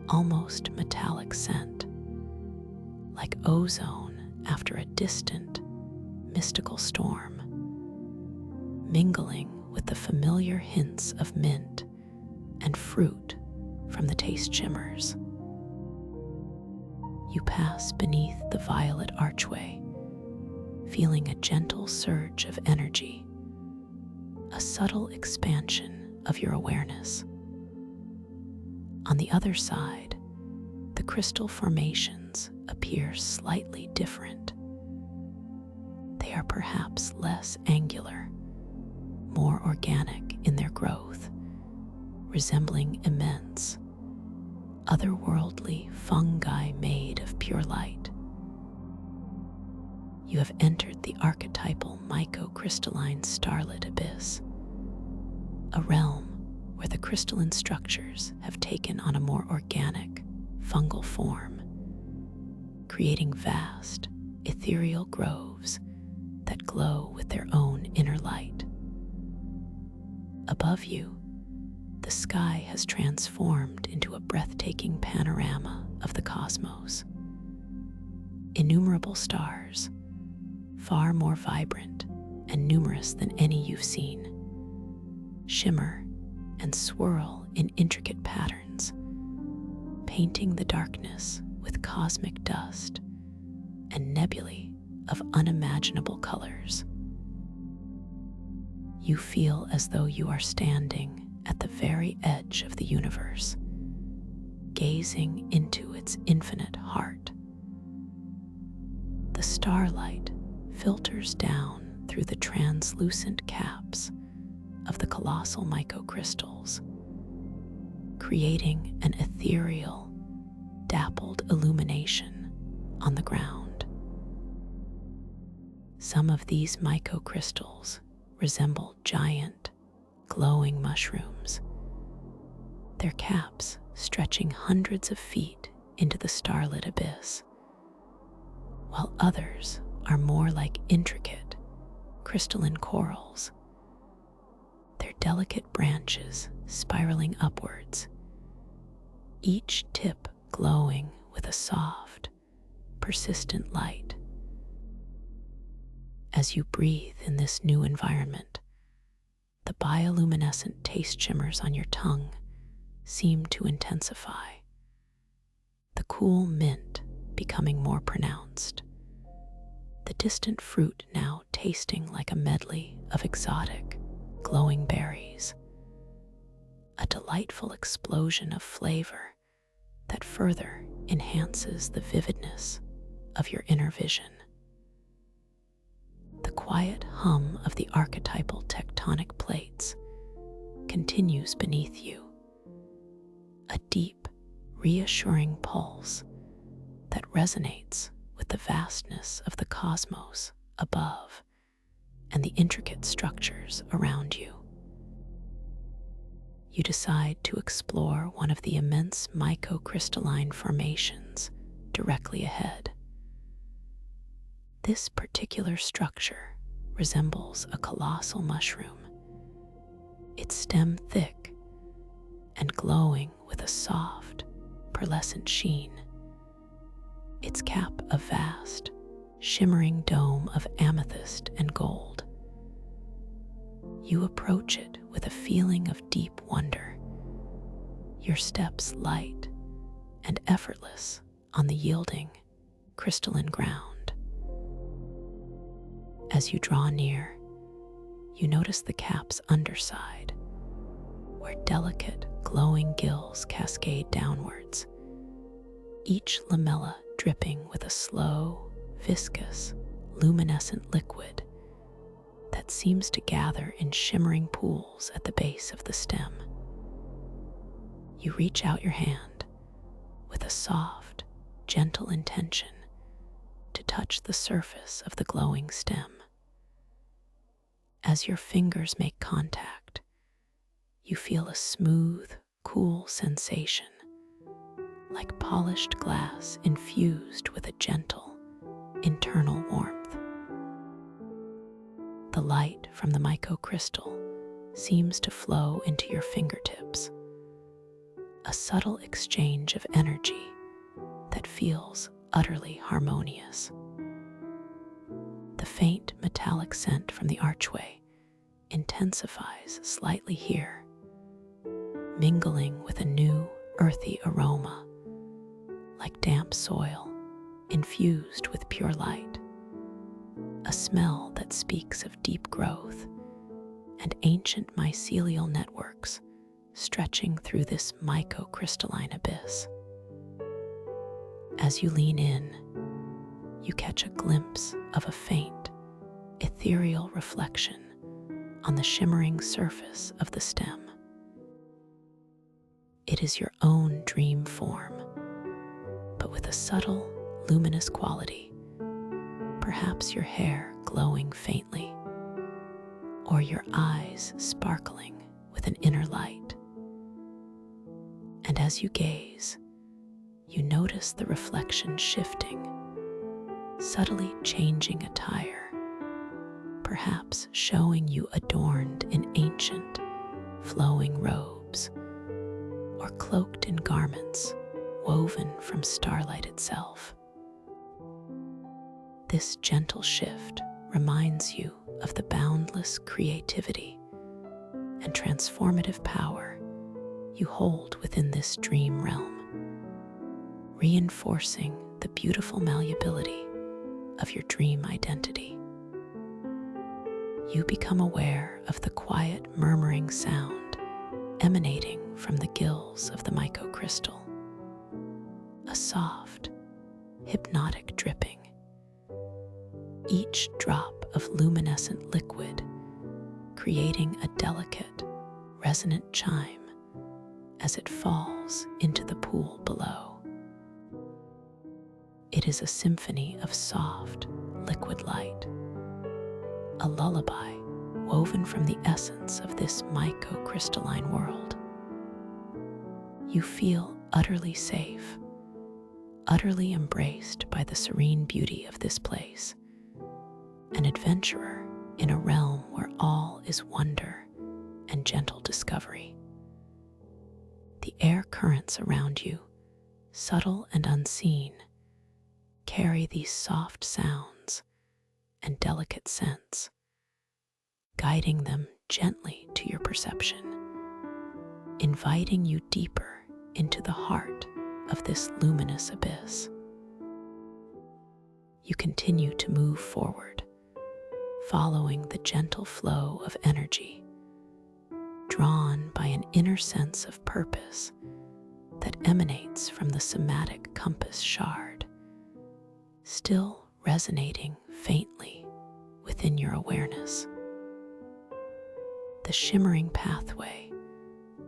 almost metallic scent, like ozone after a distant, mystical storm, mingling with the familiar hints of mint and fruit from the taste shimmers. You pass beneath the violet archway, feeling a gentle surge of energy, a subtle expansion of your awareness. On the other side, the crystal formations appear slightly different. They are perhaps less angular, more organic in their growth, resembling immense, otherworldly fungi made of pure light. You have entered the archetypal microcrystalline starlit abyss, a realm where the crystalline structures have taken on a more organic, fungal form, creating vast, ethereal groves that glow with their own inner light. Above you, the sky has transformed into a breathtaking panorama of the cosmos. Innumerable stars, far more vibrant and numerous than any you've seen, shimmer and swirl in intricate patterns, painting the darkness with cosmic dust and nebulae of unimaginable colors. You feel as though you are standing at the very edge of the universe, gazing into its infinite heart. The starlight filters down through the translucent caps of the colossal microcrystals, creating an ethereal, dappled illumination on the ground. Some of these microcrystals resemble giant, glowing mushrooms, their caps stretching hundreds of feet into the starlit abyss, while others are more like intricate, crystalline corals, their delicate branches spiraling upwards, each tip glowing with a soft, persistent light. As you breathe in this new environment, the bioluminescent taste shimmers on your tongue seem to intensify, the cool mint becoming more pronounced, the distant fruit now tasting like a medley of exotic, glowing berries, a delightful explosion of flavor that further enhances the vividness of your inner vision. The quiet hum of the archetypal tectonic plates continues beneath you, a deep, reassuring pulse that resonates with the vastness of the cosmos above and the intricate structures around you. You decide to explore one of the immense microcrystalline formations directly ahead. This particular structure resembles a colossal mushroom, its stem thick and glowing with a soft, pearlescent sheen, its cap a vast, shimmering dome of amethyst and gold. You approach it with a feeling of deep wonder, your steps light and effortless on the yielding, crystalline ground. As you draw near, you notice the cap's underside, where delicate, glowing gills cascade downwards, each lamella dripping with a slow, viscous, luminescent liquid that seems to gather in shimmering pools at the base of the stem. You reach out your hand with a soft, gentle intention to touch the surface of the glowing stem. As your fingers make contact, you feel a smooth, cool sensation, like polished glass infused with a gentle, internal warmth. The light from the microcrystal seems to flow into your fingertips, a subtle exchange of energy that feels utterly harmonious. The faint metallic scent from the archway intensifies slightly here, mingling with a new earthy aroma, like damp soil infused with pure light, a smell that speaks of deep growth and ancient mycelial networks stretching through this microcrystalline abyss. As you lean in, you catch a glimpse of a faint, ethereal reflection on the shimmering surface of the stem. It is your own dream form, but with a subtle, luminous quality, perhaps your hair glowing faintly, or your eyes sparkling with an inner light. And as you gaze, you notice the reflection shifting, subtly changing attire, perhaps showing you adorned in ancient, flowing robes, or cloaked in garments woven from starlight itself. This gentle shift reminds you of the boundless creativity and transformative power you hold within this dream realm, reinforcing the beautiful malleability of your dream identity. You become aware of the quiet murmuring sound emanating from the gills of the microcrystal, a soft, hypnotic dripping, each drop of luminescent liquid creating a delicate, resonant chime as it falls into the pool below. It is a symphony of soft, liquid light, a lullaby woven from the essence of this microcrystalline world. You feel utterly safe, utterly embraced by the serene beauty of this place, an adventurer in a realm where all is wonder and gentle discovery. The air currents around you, subtle and unseen, carry these soft sounds and delicate scents, guiding them gently to your perception, inviting you deeper into the heart of this luminous abyss. You continue to move forward, following the gentle flow of energy, drawn by an inner sense of purpose that emanates from the somatic compass shard, still resonating faintly within your awareness. The shimmering pathway,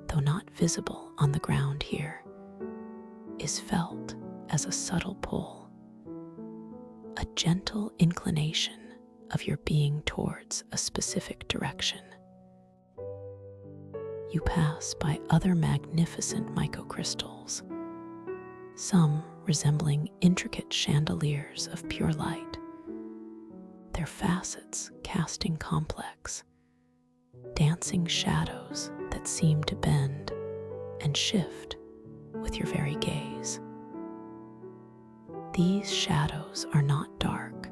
though not visible on the ground here, is felt as a subtle pull, a gentle inclination of your being towards a specific direction. You pass by other magnificent microcrystals, some resembling intricate chandeliers of pure light, their facets casting complex, dancing shadows that seem to bend and shift with your very gaze. These shadows are not dark,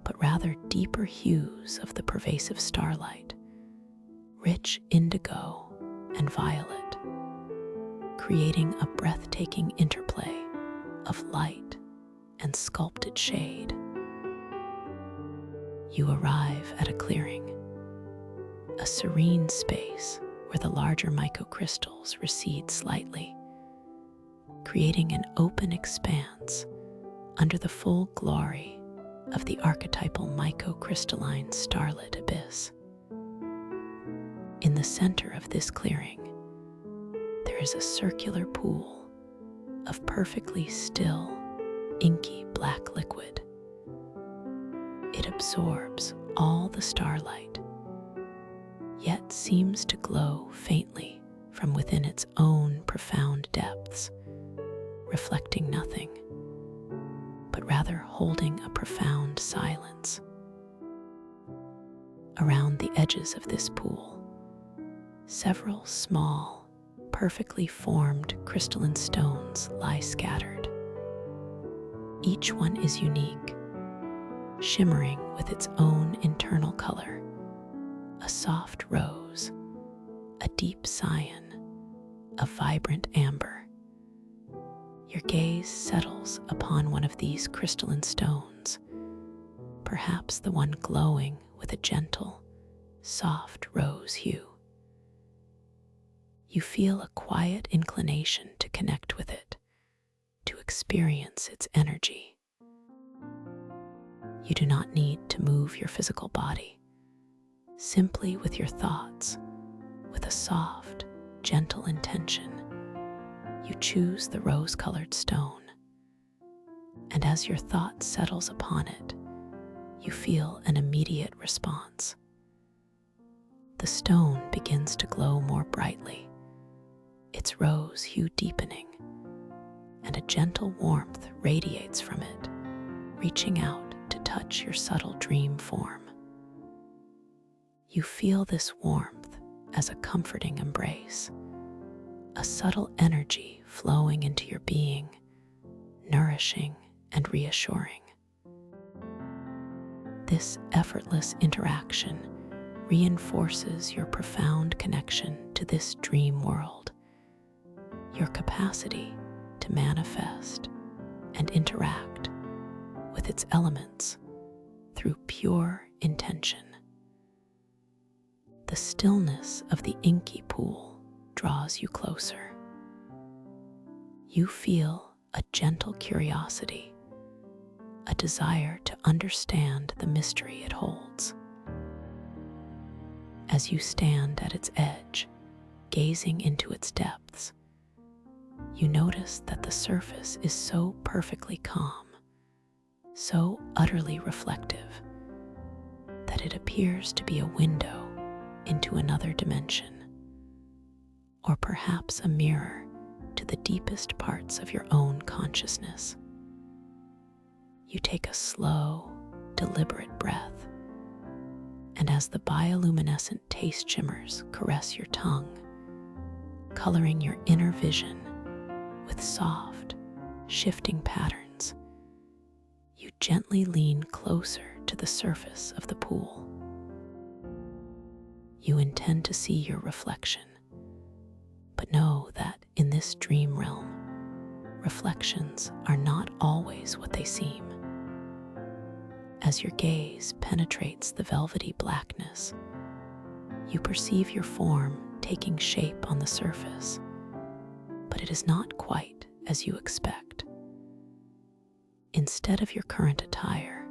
but rather deeper hues of the pervasive starlight, rich indigo and violet, creating a breathtaking interplay of light and sculpted shade. You arrive at a clearing, a serene space where the larger microcrystals recede slightly, creating an open expanse under the full glory of the archetypal microcrystalline starlit abyss. In the center of this clearing, there is a circular pool of perfectly still, inky black liquid. It absorbs all the starlight, yet seems to glow faintly from within its own profound depths, reflecting nothing, but rather holding a profound silence. Around the edges of this pool, several small, perfectly formed crystalline stones lie scattered. Each one is unique, shimmering with its own internal color: a soft rose, a deep cyan, a vibrant amber. Your gaze settles upon one of these crystalline stones, perhaps the one glowing with a gentle, soft rose hue. You feel a quiet inclination to connect with it, to experience its energy. You do not need to move your physical body. Simply with your thoughts, with a soft, gentle intention, you choose the rose-colored stone. And as your thought settles upon it, you feel an immediate response. The stone begins to glow more brightly, its rose hue deepening, and a gentle warmth radiates from it, reaching out to touch your subtle dream form. You feel this warmth as a comforting embrace, a subtle energy flowing into your being, nourishing and reassuring. This effortless interaction reinforces your profound connection to this dream world, your capacity to manifest and interact with its elements through pure intention. The stillness of the inky pool draws you closer. You feel a gentle curiosity, a desire to understand the mystery it holds. As you stand at its edge, gazing into its depths, you notice that the surface is so perfectly calm, so utterly reflective, that it appears to be a window into another dimension, or perhaps a mirror to the deepest parts of your own consciousness. You take a slow, deliberate breath, and as the bioluminescent taste shimmers caress your tongue, coloring your inner vision with soft, shifting patterns, you gently lean closer to the surface of the pool. You intend to see your reflection, but know that in this dream realm, reflections are not always what they seem. As your gaze penetrates the velvety blackness, you perceive your form taking shape on the surface, but it is not quite as you expect. Instead of your current attire,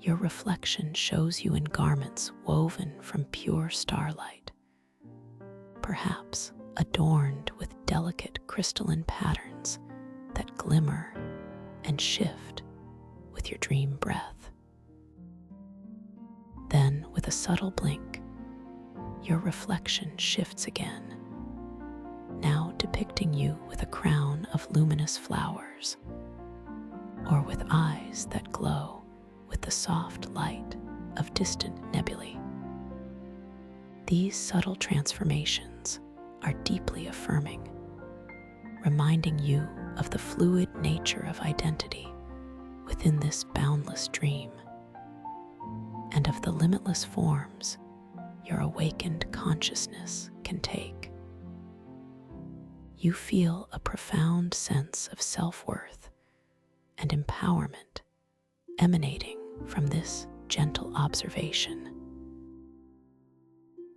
your reflection shows you in garments woven from pure starlight, perhaps adorned with delicate crystalline patterns that glimmer and shift with your dream breath. Then, with a subtle blink, your reflection shifts again, now depicting you with a crown of luminous flowers, or with eyes that glow with the soft light of distant nebulae. These subtle transformations are deeply affirming, reminding you of the fluid nature of identity within this boundless dream, and of the limitless forms your awakened consciousness can take. You feel a profound sense of self-worth and empowerment emanating from this gentle observation.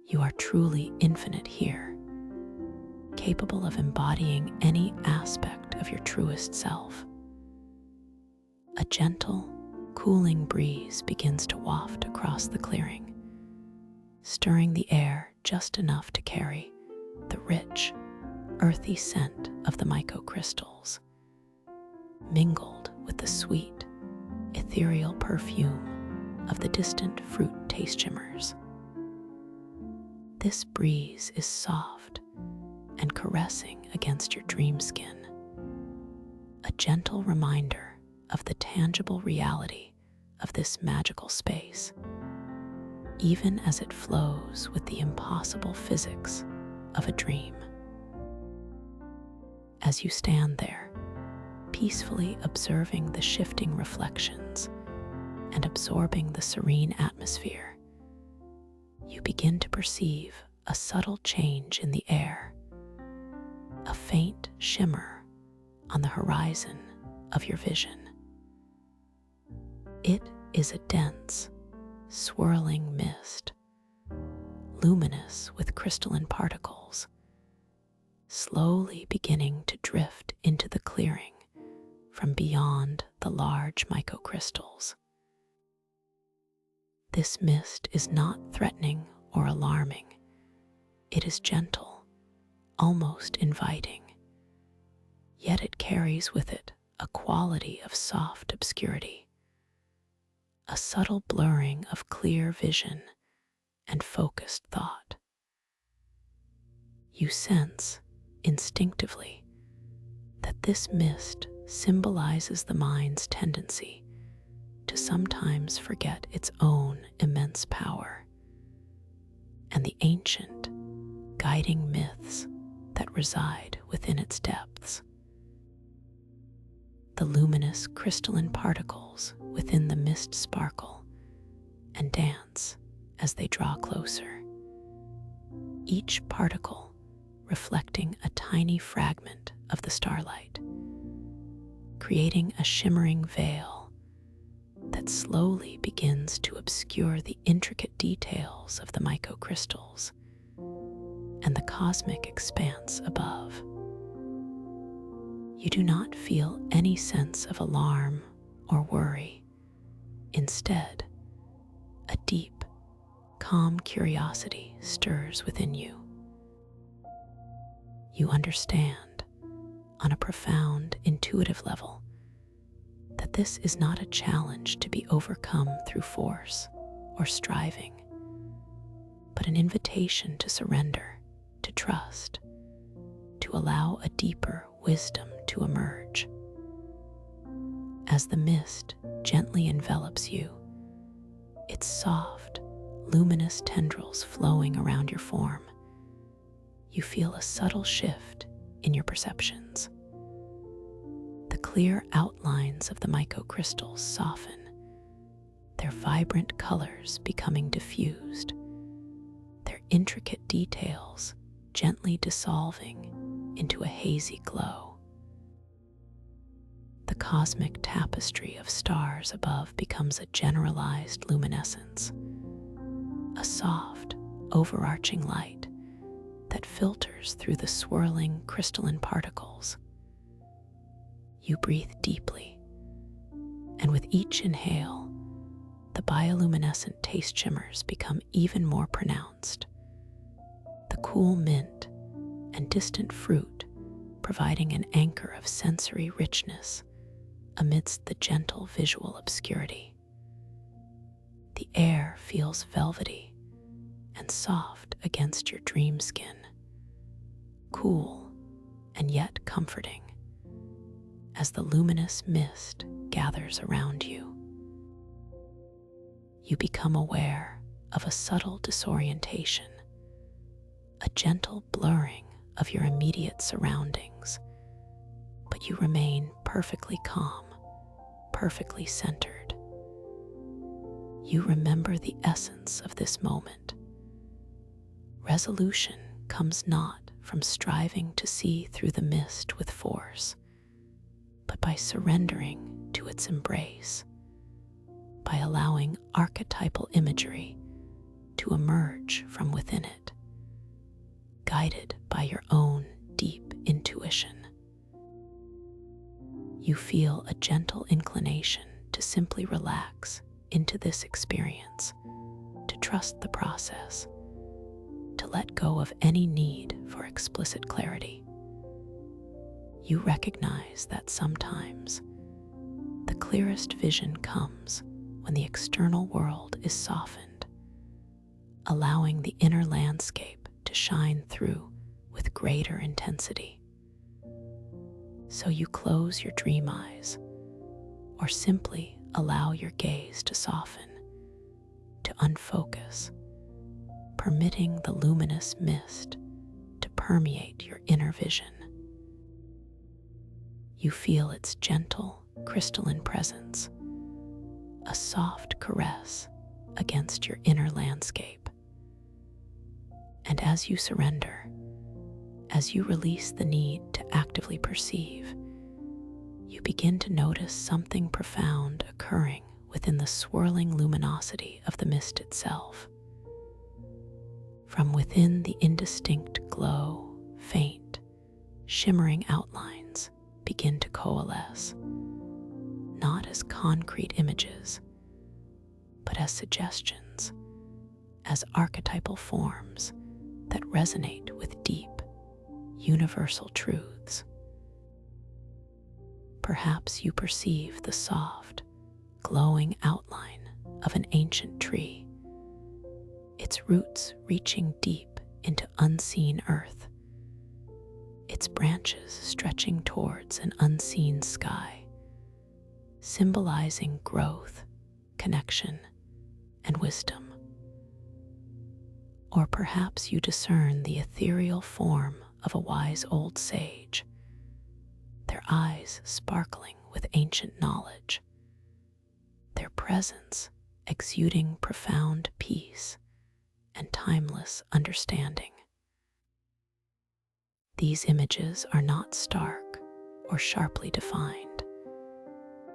You are truly infinite here, capable of embodying any aspect of your truest self. A gentle, cooling breeze begins to waft across the clearing, stirring the air just enough to carry the rich, earthy scent of the microcrystals, mingled with the sweet, ethereal perfume of the distant fruit taste shimmers. This breeze is soft and caressing against your dream skin, a gentle reminder of the tangible reality of this magical space, even as it flows with the impossible physics of a dream. As you stand there, peacefully observing the shifting reflections and absorbing the serene atmosphere, you begin to perceive a subtle change in the air, a faint shimmer on the horizon of your vision. It is a dense, swirling mist, luminous with crystalline particles, slowly beginning to drift into the clearing from beyond the large microcrystals. This mist is not threatening or alarming. It is gentle, almost inviting, yet it carries with it a quality of soft obscurity, a subtle blurring of clear vision and focused thought. You sense, instinctively, that this mist symbolizes the mind's tendency to sometimes forget its own immense power and the ancient, guiding myths that reside within its depths. The luminous crystalline particles within the mist sparkle and dance as they draw closer, each particle reflecting a tiny fragment of the starlight, creating a shimmering veil that slowly begins to obscure the intricate details of the microcrystals and the cosmic expanse above. You do not feel any sense of alarm or worry. Instead, a deep, calm curiosity stirs within you. You understand, on a profound, intuitive level, that this is not a challenge to be overcome through force or striving, but an invitation to surrender, to trust, to allow a deeper wisdom to emerge. As the mist gently envelops you, its soft, luminous tendrils flowing around your form, you feel a subtle shift in your perceptions. The clear outlines of the microcrystals soften, their vibrant colors becoming diffused, their intricate details gently dissolving into a hazy glow. The cosmic tapestry of stars above becomes a generalized luminescence, a soft, overarching light that filters through the swirling crystalline particles. You breathe deeply, and with each inhale, the bioluminescent taste shimmers become even more pronounced. The cool mint and distant fruit providing an anchor of sensory richness amidst the gentle visual obscurity. The air feels velvety and soft against your dream skin, cool and yet comforting, as the luminous mist gathers around you. you become aware of a subtle disorientation, a gentle blurring of your immediate surroundings, but you remain perfectly calm, perfectly centered. You remember the essence of this moment. Resolution comes not from striving to see through the mist with force, but by surrendering to its embrace, by allowing archetypal imagery to emerge from within it, guided by your own deep intuition. You feel a gentle inclination to simply relax into this experience, to trust the process, to let go of any need for explicit clarity. You recognize that sometimes the clearest vision comes when the external world is softened, allowing the inner landscape to shine through with greater intensity. So you close your dream eyes, or simply allow your gaze to soften, to unfocus, permitting the luminous mist to permeate your inner vision. You feel its gentle, crystalline presence, a soft caress against your inner landscape. And as you surrender, as you release the need to actively perceive, you begin to notice something profound occurring within the swirling luminosity of the mist itself. From within the indistinct glow, faint, shimmering outlines begin to coalesce, not as concrete images, but as suggestions, as archetypal forms that resonate with deep, universal truths. Perhaps you perceive the soft, glowing outline of an ancient tree, its roots reaching deep into unseen earth, its branches stretching towards an unseen sky, symbolizing growth, connection, and wisdom. Or perhaps you discern the ethereal form of a wise old sage, their eyes sparkling with ancient knowledge, their presence exuding profound peace and timeless understanding. These images are not stark or sharply defined.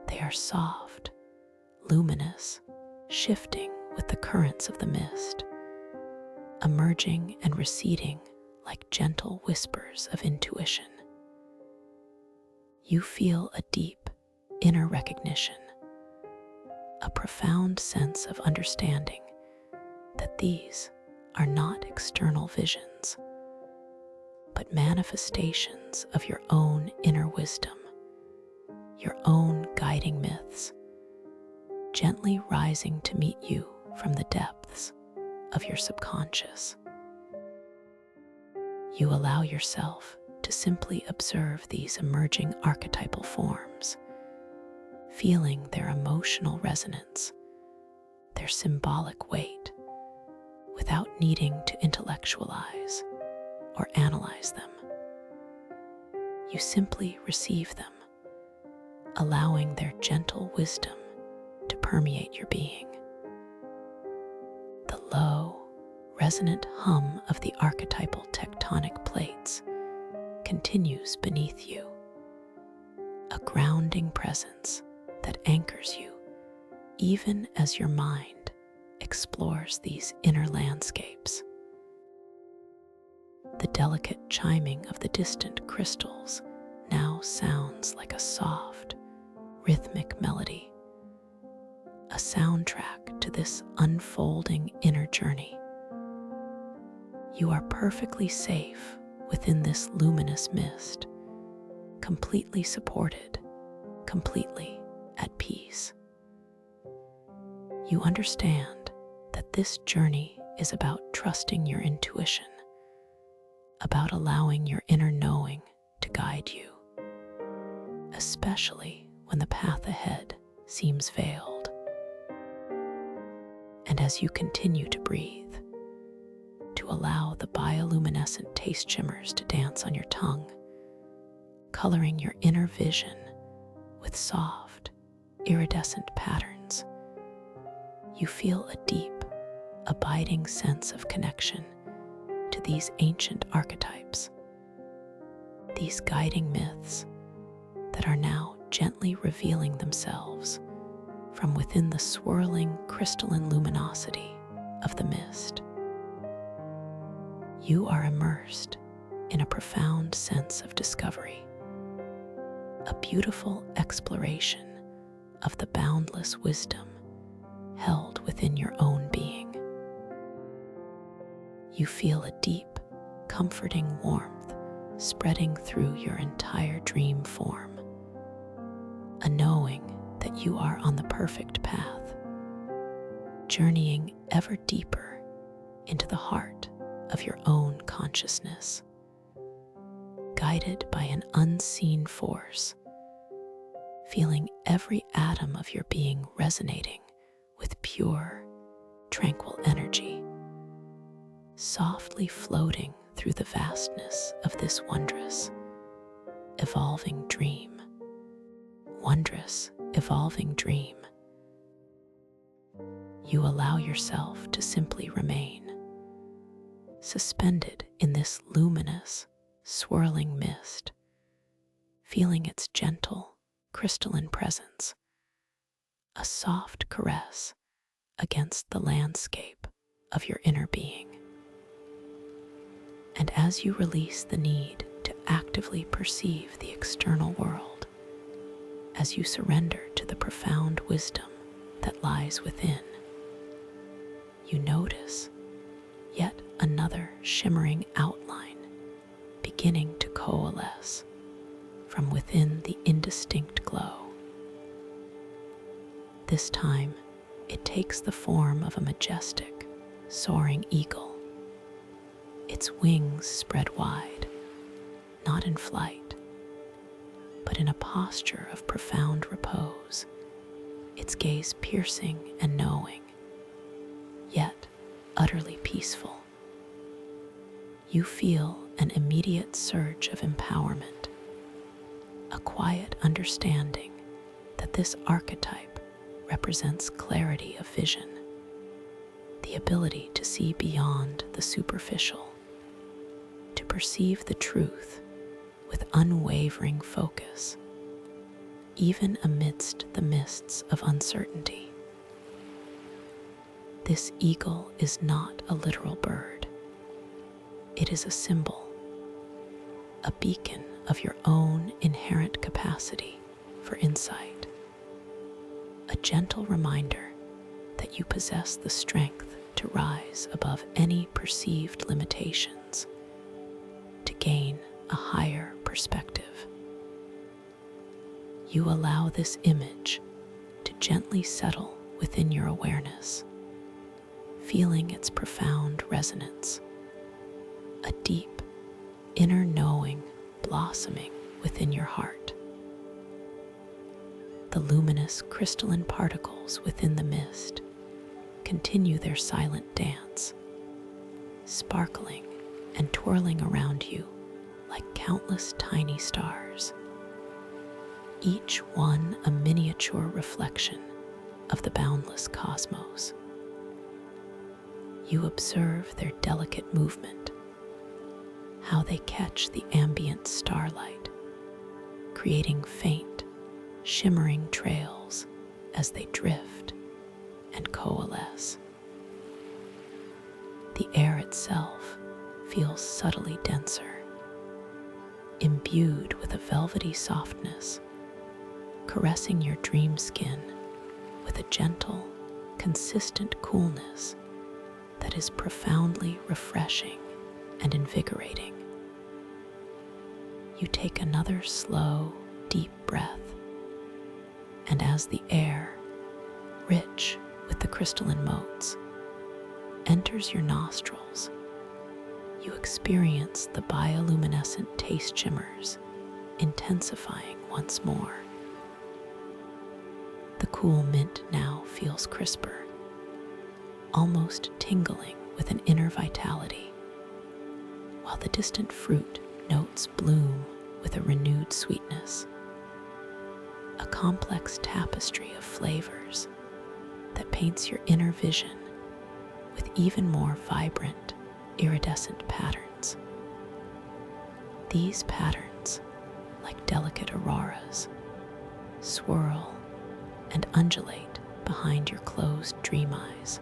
They are soft, luminous, shifting with the currents of the mist, emerging and receding like gentle whispers of intuition. You feel a deep inner recognition, a profound sense of understanding that these are not external visions, but manifestations of your own inner wisdom, your own guiding myths, gently rising to meet you from the depths of your subconscious. You allow yourself to simply observe these emerging archetypal forms, feeling their emotional resonance, their symbolic weight, without needing to intellectualize or analyze them. You simply receive them, allowing their gentle wisdom to permeate your being. The low, resonant hum of the archetypal tectonic plates continues beneath you, a grounding presence that anchors you even as your mind explores these inner landscapes. The delicate chiming of the distant crystals now sounds like a soft, rhythmic melody, a soundtrack to this unfolding inner journey. You are perfectly safe within this luminous mist, completely supported, completely at peace. You understand that this journey is about trusting your intuition, about allowing your inner knowing to guide you, especially when the path ahead seems veiled. And as you continue to breathe, to allow the bioluminescent taste shimmers to dance on your tongue, coloring your inner vision with soft, iridescent patterns, you feel a deep, abiding sense of connection to these ancient archetypes, these guiding myths that are now gently revealing themselves from within the swirling crystalline luminosity of the mist. You are immersed in a profound sense of discovery, a beautiful exploration of the boundless wisdom held within your own being. You feel a deep, comforting warmth spreading through your entire dream form, a knowing that you are on the perfect path, journeying ever deeper into the heart of your own consciousness, guided by an unseen force, feeling every atom of your being resonating with pure, tranquil energy, softly floating through the vastness of this wondrous, evolving dream. Wondrous, evolving dream. You allow yourself to simply remain, suspended in this luminous, swirling mist, feeling its gentle, crystalline presence, a soft caress against the landscape of your inner being. And as you release the need to actively perceive the external world, as you surrender to the profound wisdom that lies within, you notice yet another shimmering outline beginning to coalesce from within the indistinct glow. This time, it takes the form of a majestic, soaring eagle, its wings spread wide, not in flight, but in a posture of profound repose, its gaze piercing and knowing, yet utterly peaceful. You feel an immediate surge of empowerment, a quiet understanding that this archetype represents clarity of vision, the ability to see beyond the superficial, to perceive the truth with unwavering focus, even amidst the mists of uncertainty. This eagle is not a literal bird. It is a symbol, a beacon of your own inherent capacity for insight, a gentle reminder that you possess the strength to rise above any perceived limitations, to gain a higher perspective. You allow this image to gently settle within your awareness, feeling its profound resonance, a deep inner knowing blossoming within your heart. The luminous crystalline particles within the mist continue their silent dance, sparkling and twirling around you like countless tiny stars, each one a miniature reflection of the boundless cosmos. You observe their delicate movement, how they catch the ambient starlight, creating faint, shimmering trails as they drift and coalesce. The air itself feels subtly denser, imbued with a velvety softness, caressing your dream skin with a gentle, consistent coolness that is profoundly refreshing and invigorating. You take another slow, deep breath, and as the air, rich with the crystalline motes, enters your nostrils, you experience the bioluminescent taste shimmers intensifying once more. The cool mint now feels crisper, almost tingling with an inner vitality, while the distant fruit notes bloom with a renewed sweetness. A complex tapestry of flavors that paints your inner vision with even more vibrant, iridescent patterns. These patterns, like delicate auroras, swirl and undulate behind your closed dream eyes,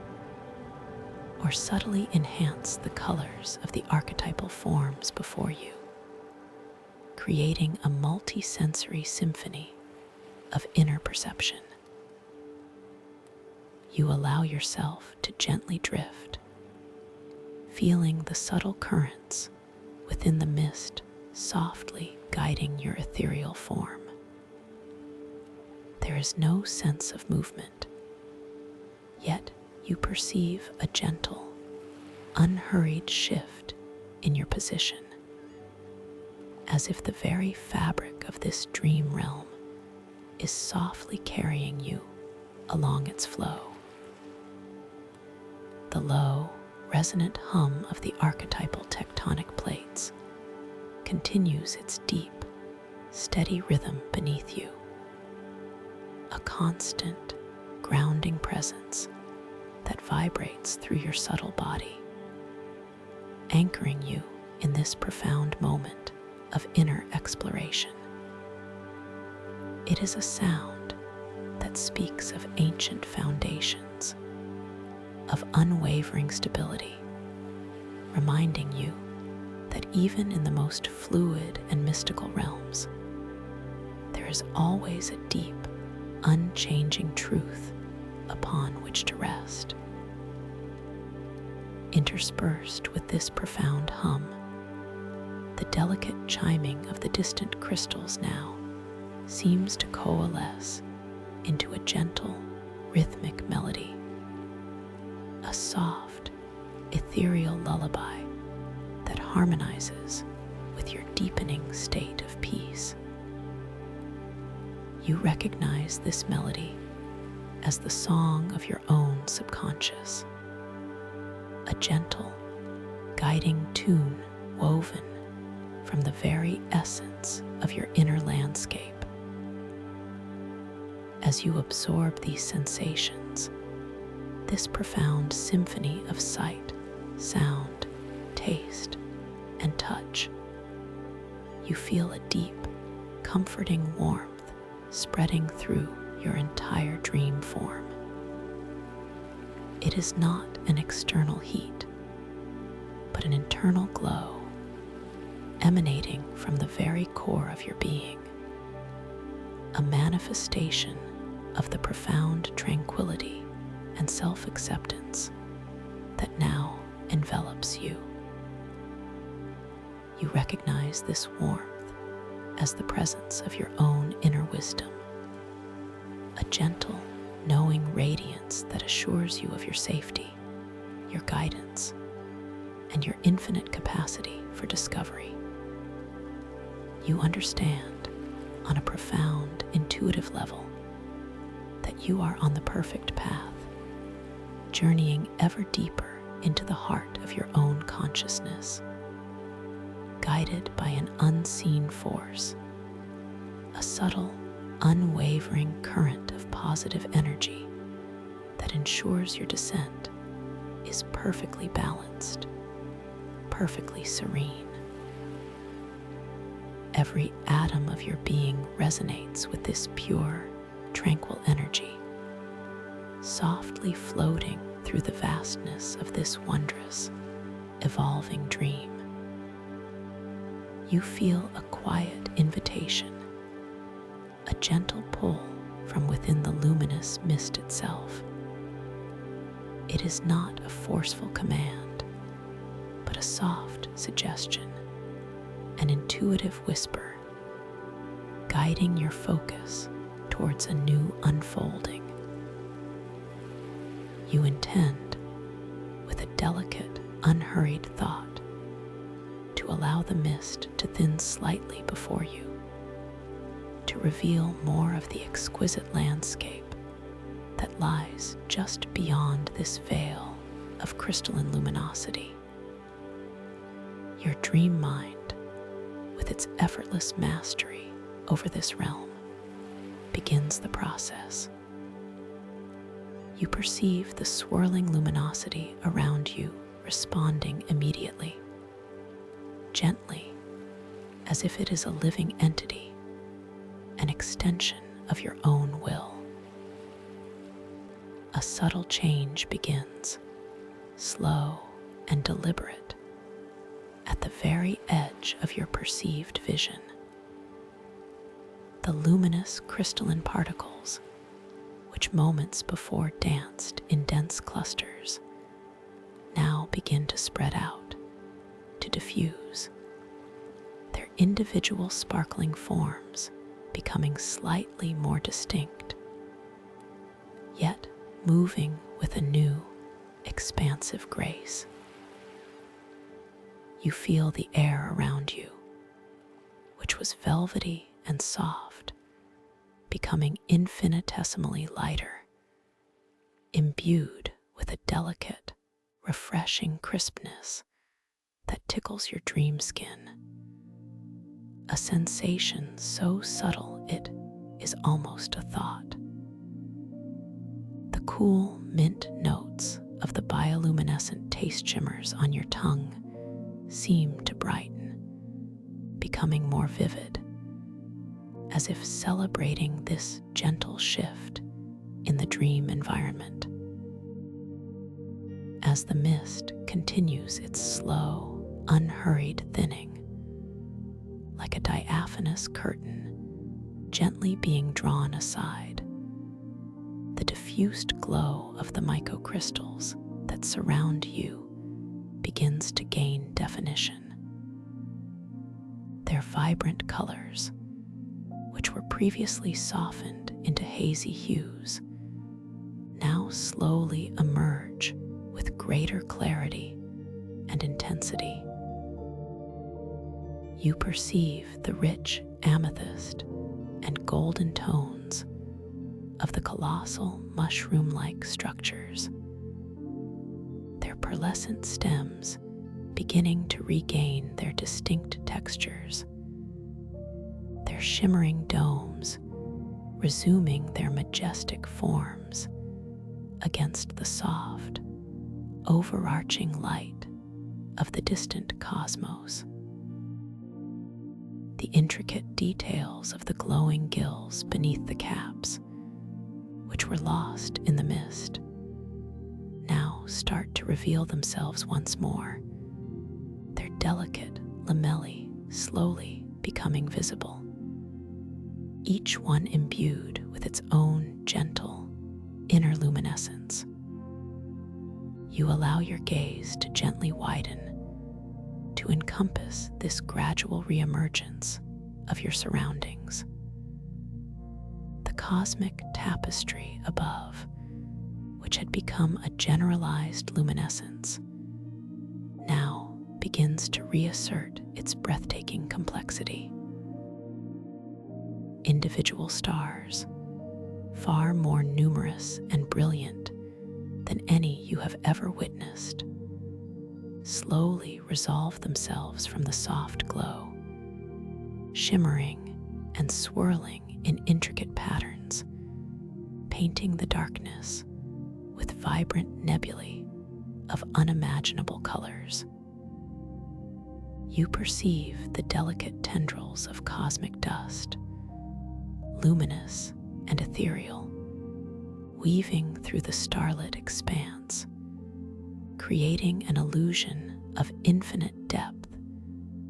or subtly enhance the colors of the archetypal forms before you, creating a multi-sensory symphony of inner perception. You allow yourself to gently drift, feeling the subtle currents within the mist softly guiding your ethereal form. There is no sense of movement, yet you perceive a gentle, unhurried shift in your position, as if the very fabric of this dream realm is softly carrying you along its flow. The low, resonant hum of the archetypal tectonic plates continues its deep, steady rhythm beneath you, a constant, grounding presence that vibrates through your subtle body, anchoring you in this profound moment of inner exploration. It is a sound that speaks of ancient foundations, of unwavering stability, reminding you that even in the most fluid and mystical realms, there is always a deep, unchanging truth upon which to rest. Interspersed with this profound hum, the delicate chiming of the distant crystals now seems to coalesce into a gentle, rhythmic melody, a soft, ethereal lullaby that harmonizes with your deepening state of peace. You recognize this melody as the song of your own subconscious, a gentle, guiding tune woven from the very essence of your inner landscape. As you absorb these sensations, this profound symphony of sight, sound, taste, and touch, you feel a deep, comforting warmth spreading through your entire dream form. It is not an external heat, but an internal glow emanating from the very core of your being, a manifestation of the profound tranquility and self-acceptance that now envelops you. You recognize this warmth as the presence of your own inner wisdom, a gentle, knowing radiance that assures you of your safety, your guidance, and your infinite capacity for discovery. You understand, on a profound, intuitive level, that you are on the perfect path, journeying ever deeper into the heart of your own consciousness, guided by an unseen force, a subtle, unwavering current of positive energy that ensures your descent is perfectly balanced, perfectly serene. Every atom of your being resonates with this pure, tranquil energy, softly floating through the vastness of this wondrous, evolving dream. You feel a quiet invitation, a gentle pull from within the luminous mist itself. It is not a forceful command, but a soft suggestion, an intuitive whisper, guiding your focus towards a new unfolding. You intend, with a delicate, unhurried thought, to allow the mist to thin slightly before you, to reveal more of the exquisite landscape that lies just beyond this veil of crystalline luminosity. Your dream mind, with its effortless mastery over this realm, begins the process. You perceive the swirling luminosity around you responding immediately, gently, as if it is a living entity, an extension of your own will. A subtle change begins, slow and deliberate, at the very edge of your perceived vision. The luminous crystalline particles, which moments before danced in dense clusters, now begin to spread out, to diffuse, their individual sparkling forms becoming slightly more distinct, yet moving with a new, expansive grace. You feel the air around you, which was velvety and soft, becoming infinitesimally lighter, imbued with a delicate, refreshing crispness that tickles your dream skin. A sensation so subtle it is almost a thought. The cool mint notes of the bioluminescent taste shimmers on your tongue seem to brighten, becoming more vivid, as if celebrating this gentle shift in the dream environment. As the mist continues its slow, unhurried thinning, like a diaphanous curtain gently being drawn aside, the diffused glow of the microcrystals that surround you begins to gain definition. Their vibrant colors, which were previously softened into hazy hues, now slowly emerge with greater clarity and intensity. You perceive the rich amethyst and golden tones of the colossal mushroom-like structures, their pearlescent stems beginning to regain their distinct textures, their shimmering domes resuming their majestic forms against the soft, overarching light of the distant cosmos. The intricate details of the glowing gills beneath the caps, which were lost in the mist, now start to reveal themselves once more, their delicate lamellae slowly becoming visible, each one imbued with its own gentle inner luminescence. You allow your gaze to gently widen, to encompass this gradual reemergence of your surroundings. The cosmic tapestry above, which had become a generalized luminescence, now begins to reassert its breathtaking complexity. Individual stars, far more numerous and brilliant than any you have ever witnessed, slowly resolve themselves from the soft glow, shimmering and swirling in intricate patterns, painting the darkness with vibrant nebulae of unimaginable colors. You perceive the delicate tendrils of cosmic dust, luminous and ethereal, weaving through the starlit expanse, creating an illusion of infinite depth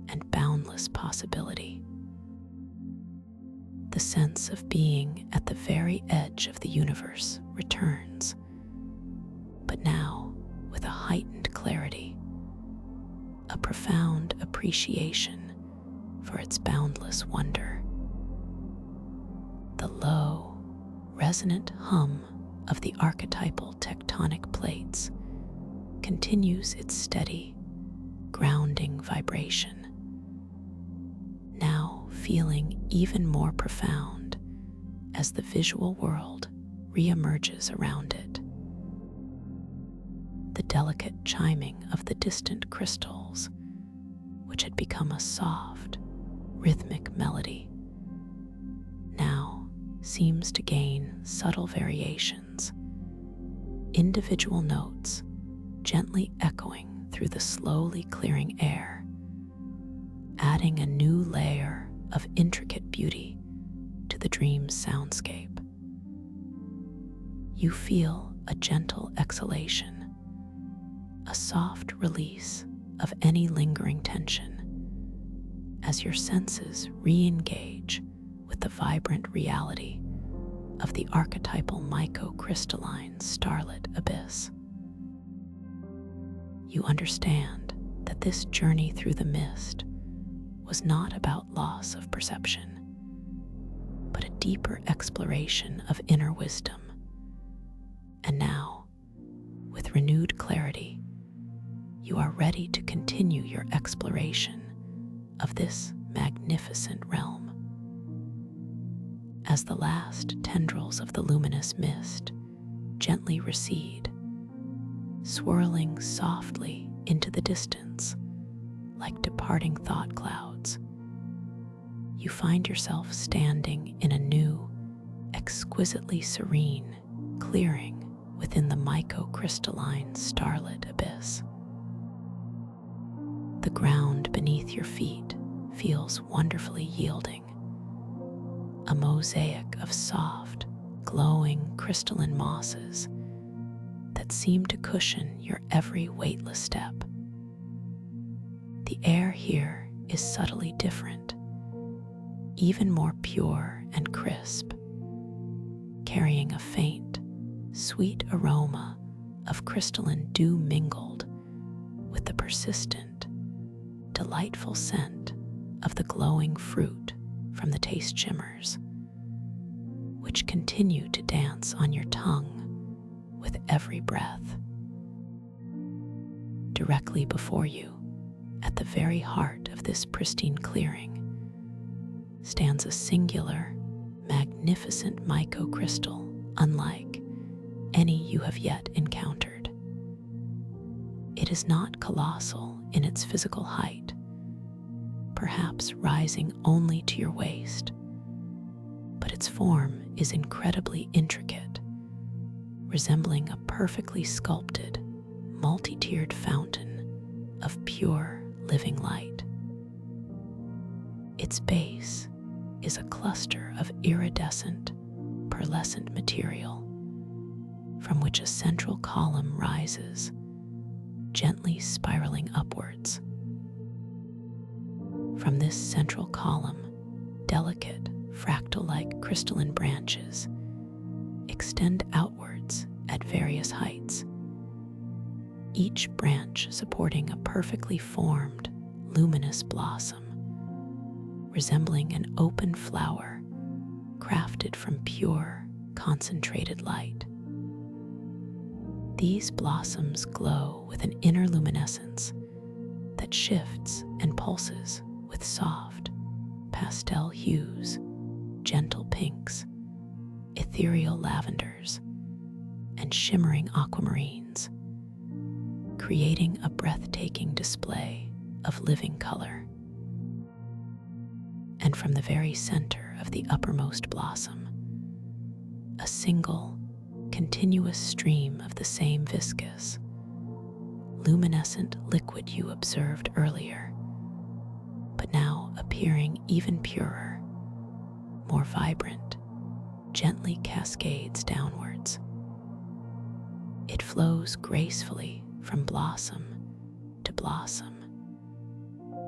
and boundless possibility. The sense of being at the very edge of the universe returns, but now with a heightened clarity, a profound appreciation for its boundless wonder. The low, resonant hum of the archetypal tectonic plates continues its steady, grounding vibration, now feeling even more profound as the visual world reemerges around it. the delicate chiming of the distant crystals, which had become a soft, rhythmic melody, now seems to gain subtle variations, individual notes gently echoing through the slowly clearing air, adding a new layer of intricate beauty to the dream's soundscape. You feel a gentle exhalation, a soft release of any lingering tension, as your senses re-engage with the vibrant reality of the archetypal microcrystalline starlit abyss. You understand that this journey through the mist was not about loss of perception, but a deeper exploration of inner wisdom. And now, with renewed clarity, you are ready to continue your exploration of this magnificent realm. As the last tendrils of the luminous mist gently recede, swirling softly into the distance like departing thought clouds, you find yourself standing in a new, exquisitely serene clearing within the microcrystalline starlit abyss. The ground beneath your feet feels wonderfully yielding, a mosaic of soft, glowing crystalline mosses that seem to cushion your every weightless step. The air here is subtly different, even more pure and crisp, carrying a faint, sweet aroma of crystalline dew mingled with the persistent, delightful scent of the glowing fruit from the taste shimmers, which continue to dance on your tongue with every breath. Directly before you, at the very heart of this pristine clearing, stands a singular, magnificent microcrystal unlike any you have yet encountered. It is not colossal in its physical height, perhaps rising only to your waist, but its form is incredibly intricate, resembling a perfectly sculpted, multi-tiered fountain of pure, living light. Its base is a cluster of iridescent, pearlescent material, from which a central column rises, gently spiraling upwards. From this central column, delicate, fractal-like crystalline branches extend outwards at various heights, each branch supporting a perfectly formed, luminous blossom, resembling an open flower crafted from pure, concentrated light. These blossoms glow with an inner luminescence that shifts and pulses with soft, pastel hues, gentle pinks, ethereal lavenders, and shimmering aquamarines, creating a breathtaking display of living color. And from the very center of the uppermost blossom, a single, continuous stream of the same viscous, luminescent liquid you observed earlier, but now appearing even purer, more vibrant, gently cascades downwards. It flows gracefully from blossom to blossom,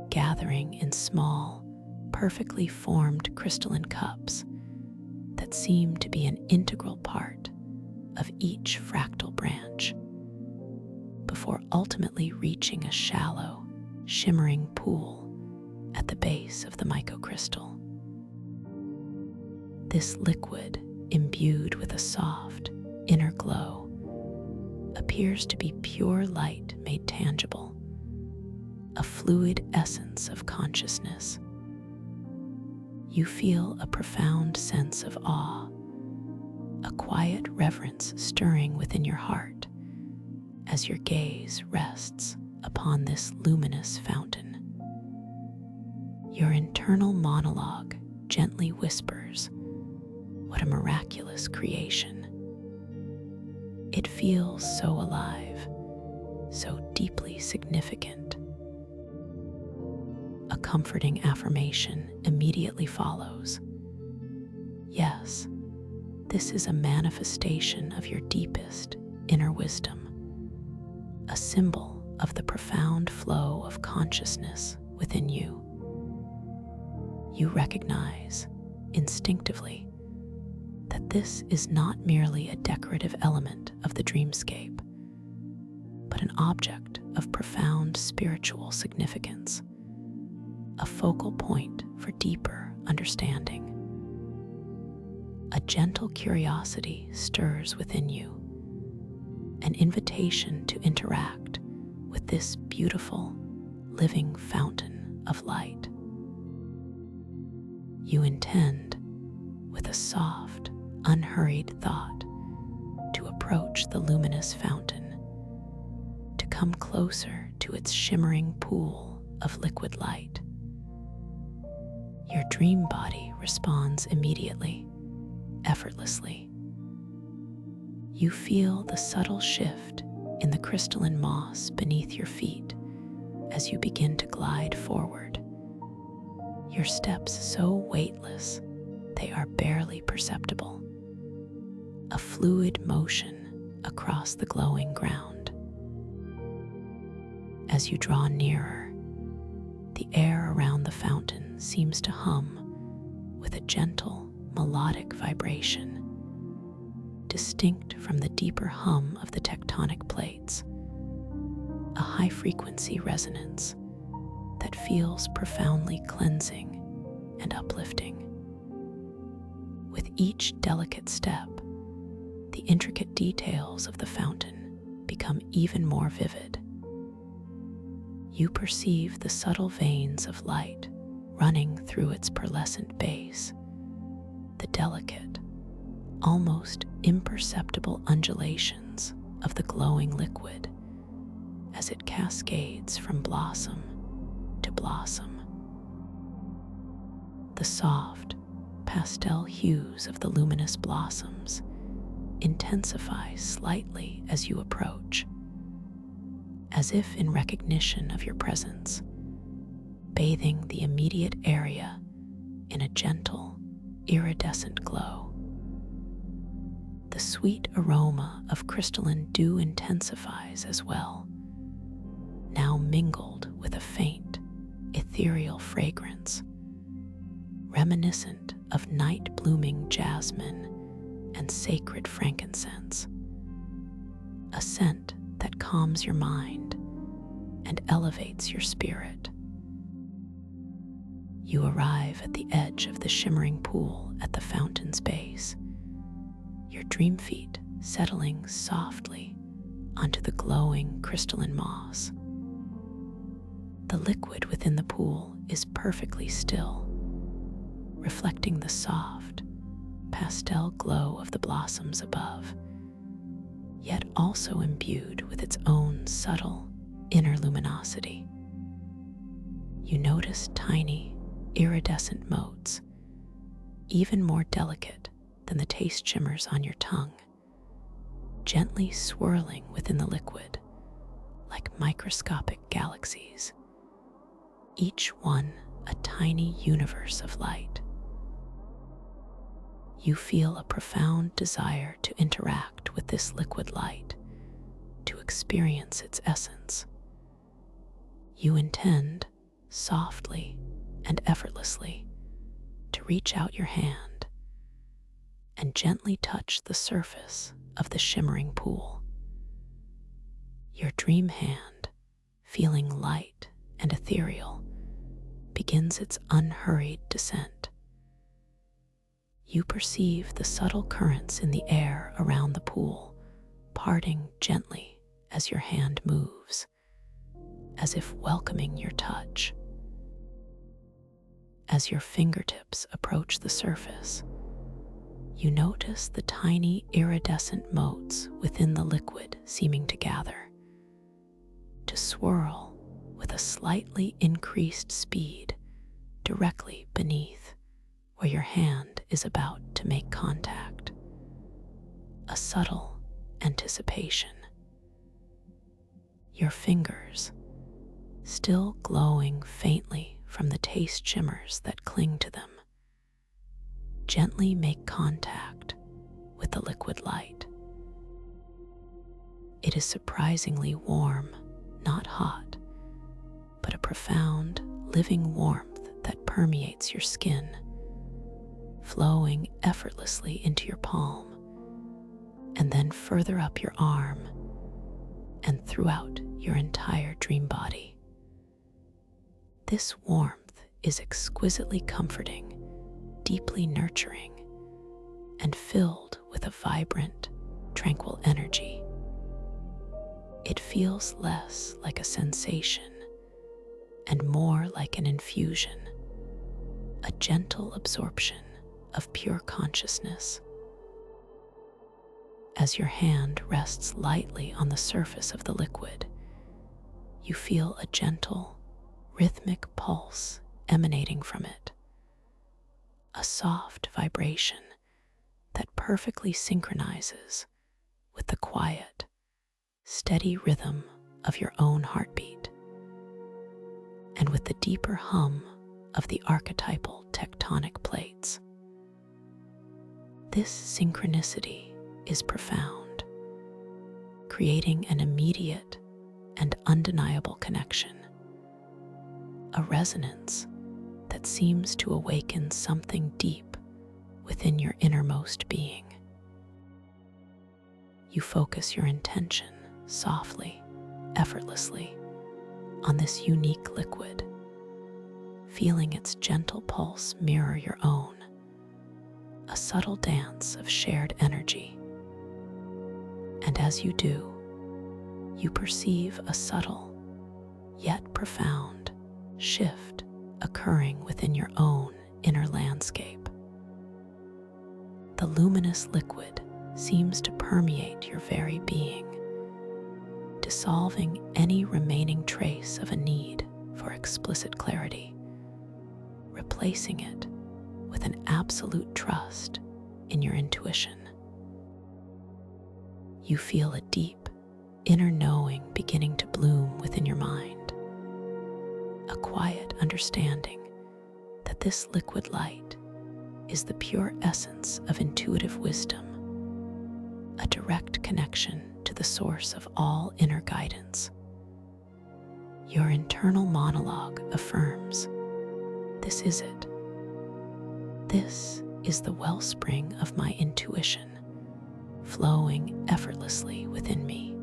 gathering in small, perfectly formed crystalline cups that seem to be an integral part of each fractal branch, before ultimately reaching a shallow, shimmering pool at the base of the microcrystal. This liquid, imbued with a soft, inner glow, appears to be pure light made tangible, a fluid essence of consciousness. You feel a profound sense of awe, a quiet reverence stirring within your heart as your gaze rests upon this luminous fountain. Your internal monologue gently whispers, "What a miraculous creation." It feels so alive, so deeply significant. A comforting affirmation immediately follows. Yes, this is a manifestation of your deepest inner wisdom, a symbol of the profound flow of consciousness within you. You recognize instinctively that this is not merely a decorative element of the dreamscape, but an object of profound spiritual significance, a focal point for deeper understanding. A gentle curiosity stirs within you, an invitation to interact with this beautiful, living fountain of light. You intend, with a soft, unhurried thought, to approach the luminous fountain, to come closer to its shimmering pool of liquid light. Your dream body responds immediately, effortlessly. You feel the subtle shift in the crystalline moss beneath your feet as you begin to glide forward. Your steps so weightless they are barely perceptible, a fluid motion across the glowing ground. As you draw nearer, the air around the fountain seems to hum with a gentle, melodic vibration, distinct from the deeper hum of the tectonic plates, a high-frequency resonance that feels profoundly cleansing and uplifting. With each delicate step, the intricate details of the fountain become even more vivid. You perceive the subtle veins of light running through its pearlescent base, the delicate, almost imperceptible undulations of the glowing liquid as it cascades from blossom to blossom. The soft, pastel hues of the luminous blossoms intensify slightly as you approach, as if in recognition of your presence, bathing the immediate area in a gentle, iridescent glow. The sweet aroma of crystalline dew intensifies as well, now mingled with a faint, ethereal fragrance, reminiscent of night-blooming jasmine and sacred frankincense, a scent that calms your mind and elevates your spirit. You arrive at the edge of the shimmering pool at the fountain's base, your dream feet settling softly onto the glowing crystalline moss. The liquid within the pool is perfectly still, reflecting the soft, pastel glow of the blossoms above, yet also imbued with its own subtle inner luminosity. You notice tiny, iridescent motes, even more delicate than the taste shimmers on your tongue, gently swirling within the liquid like microscopic galaxies, each one a tiny universe of light. You feel a profound desire to interact with this liquid light, to experience its essence. You intend, softly and effortlessly, to reach out your hand and gently touch the surface of the shimmering pool. Your dream hand, feeling light and ethereal, begins its unhurried descent. You perceive the subtle currents in the air around the pool, parting gently as your hand moves, as if welcoming your touch. As your fingertips approach the surface, you notice the tiny iridescent motes within the liquid seeming to gather, swirl with a slightly increased speed directly beneath where your hand is about to make contact. A subtle anticipation. Your fingers, still glowing faintly from the taste shimmers that cling to them, gently make contact with the liquid light. It is surprisingly warm, not hot, but a profound, living warmth that permeates your skin, flowing effortlessly into your palm, and then further up your arm and throughout your entire dream body. This warmth is exquisitely comforting, deeply nurturing, and filled with a vibrant, tranquil energy. It feels less like a sensation and more like an infusion, a gentle absorption of pure consciousness. As your hand rests lightly on the surface of the liquid, you feel a gentle, rhythmic pulse emanating from it, a soft vibration that perfectly synchronizes with the quiet, steady rhythm of your own heartbeat and with the deeper hum of the archetypal tectonic plates. This synchronicity is profound, creating an immediate and undeniable connection, a resonance that seems to awaken something deep within your innermost being. You focus your intention softly, effortlessly, on this unique liquid, feeling its gentle pulse mirror your own, a subtle dance of shared energy. And as you do, you perceive a subtle, yet profound, shift occurring within your own inner landscape. The luminous liquid seems to permeate your very being, dissolving any remaining trace of a need for explicit clarity, replacing it with an absolute trust in your intuition. You feel a deep, inner knowing beginning to bloom within your mind, a quiet understanding that this liquid light is the pure essence of intuitive wisdom, a direct connection to the source of all inner guidance. Your internal monologue affirms, "This is it. This is the wellspring of my intuition, flowing effortlessly within me."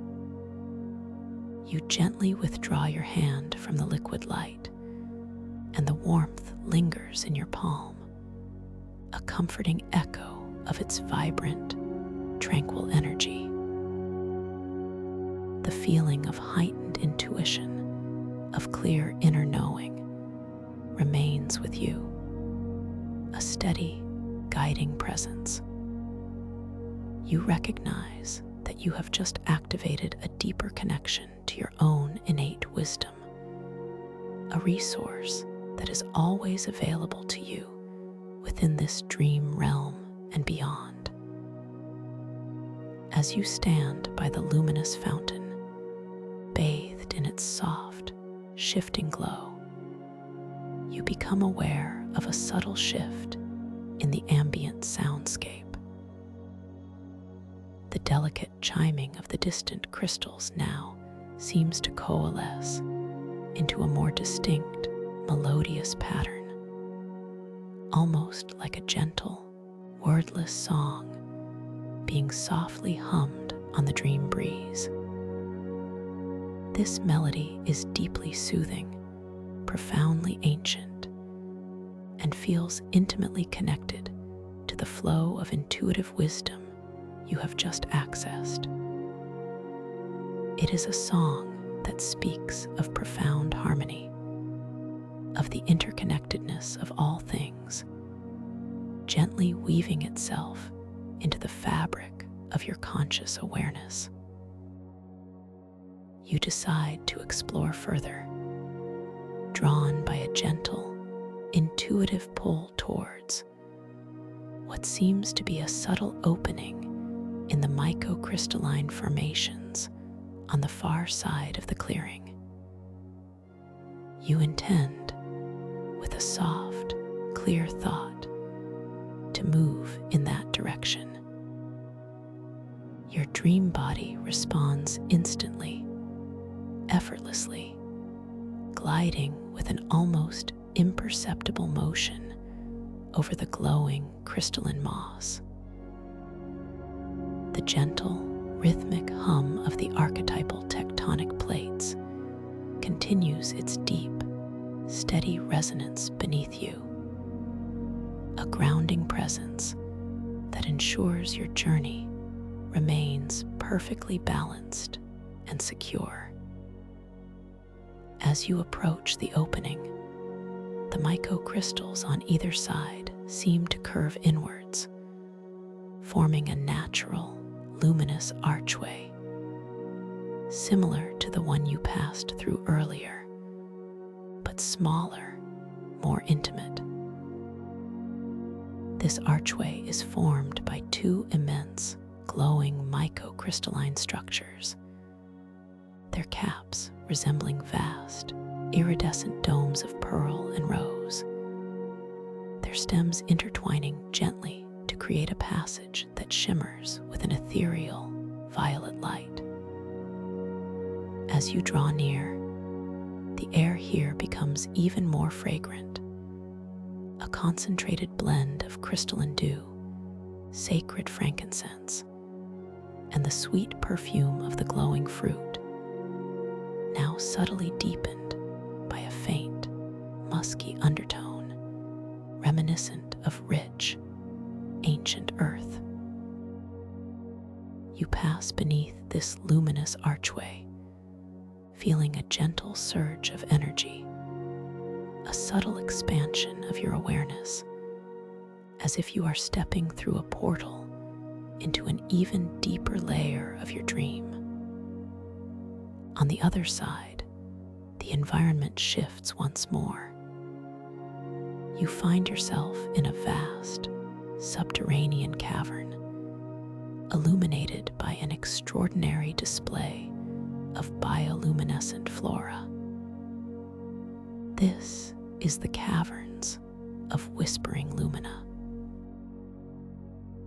You gently withdraw your hand from the liquid light, and the warmth lingers in your palm, a comforting echo of its vibrant, tranquil energy. The feeling of heightened intuition, of clear inner knowing, remains with you, a steady, guiding presence. You recognize that you have just activated a deeper connection to your own innate wisdom, a resource that is always available to you within this dream realm and beyond. As you stand by the luminous fountain, bathed in its soft, shifting glow, you become aware of a subtle shift in the ambient soundscape. The delicate chiming of the distant crystals now seems to coalesce into a more distinct, melodious pattern, almost like a gentle, wordless song being softly hummed on the dream breeze. This melody is deeply soothing, profoundly ancient, and feels intimately connected to the flow of intuitive wisdom you have just accessed. It is a song that speaks of profound harmony, of the interconnectedness of all things, gently weaving itself into the fabric of your conscious awareness. you decide to explore further, drawn by a gentle, intuitive pull towards what seems to be a subtle opening in the microcrystalline formations on the far side of the clearing. You intend, with a soft, clear thought, to move in that direction. Your dream body responds instantly, effortlessly, gliding with an almost imperceptible motion over the glowing crystalline moss. The gentle, rhythmic hum of the archetypal tectonic plates continues its deep, steady resonance beneath you, a grounding presence that ensures your journey remains perfectly balanced and secure. As you approach the opening, the microcrystals on either side seem to curve inwards, forming a natural, luminous archway, similar to the one you passed through earlier, but smaller, more intimate. This archway is formed by two immense, glowing microcrystalline structures, their caps resembling vast, iridescent domes of pearl and rose, their stems intertwining gently to create a passage that shimmers with an ethereal, violet light. As you draw near, the air here becomes even more fragrant, a concentrated blend of crystalline dew, sacred frankincense, and the sweet perfume of the glowing fruit, now subtly deepened by a faint, musky undertone, reminiscent of rich, ancient earth. You pass beneath this luminous archway, feeling a gentle surge of energy, a subtle expansion of your awareness, as if you are stepping through a portal into an even deeper layer of your dream. On the other side, the environment shifts once more. You find yourself in a vast, subterranean cavern, illuminated by an extraordinary display of bioluminescent flora. This is the caverns of Whispering Lumina.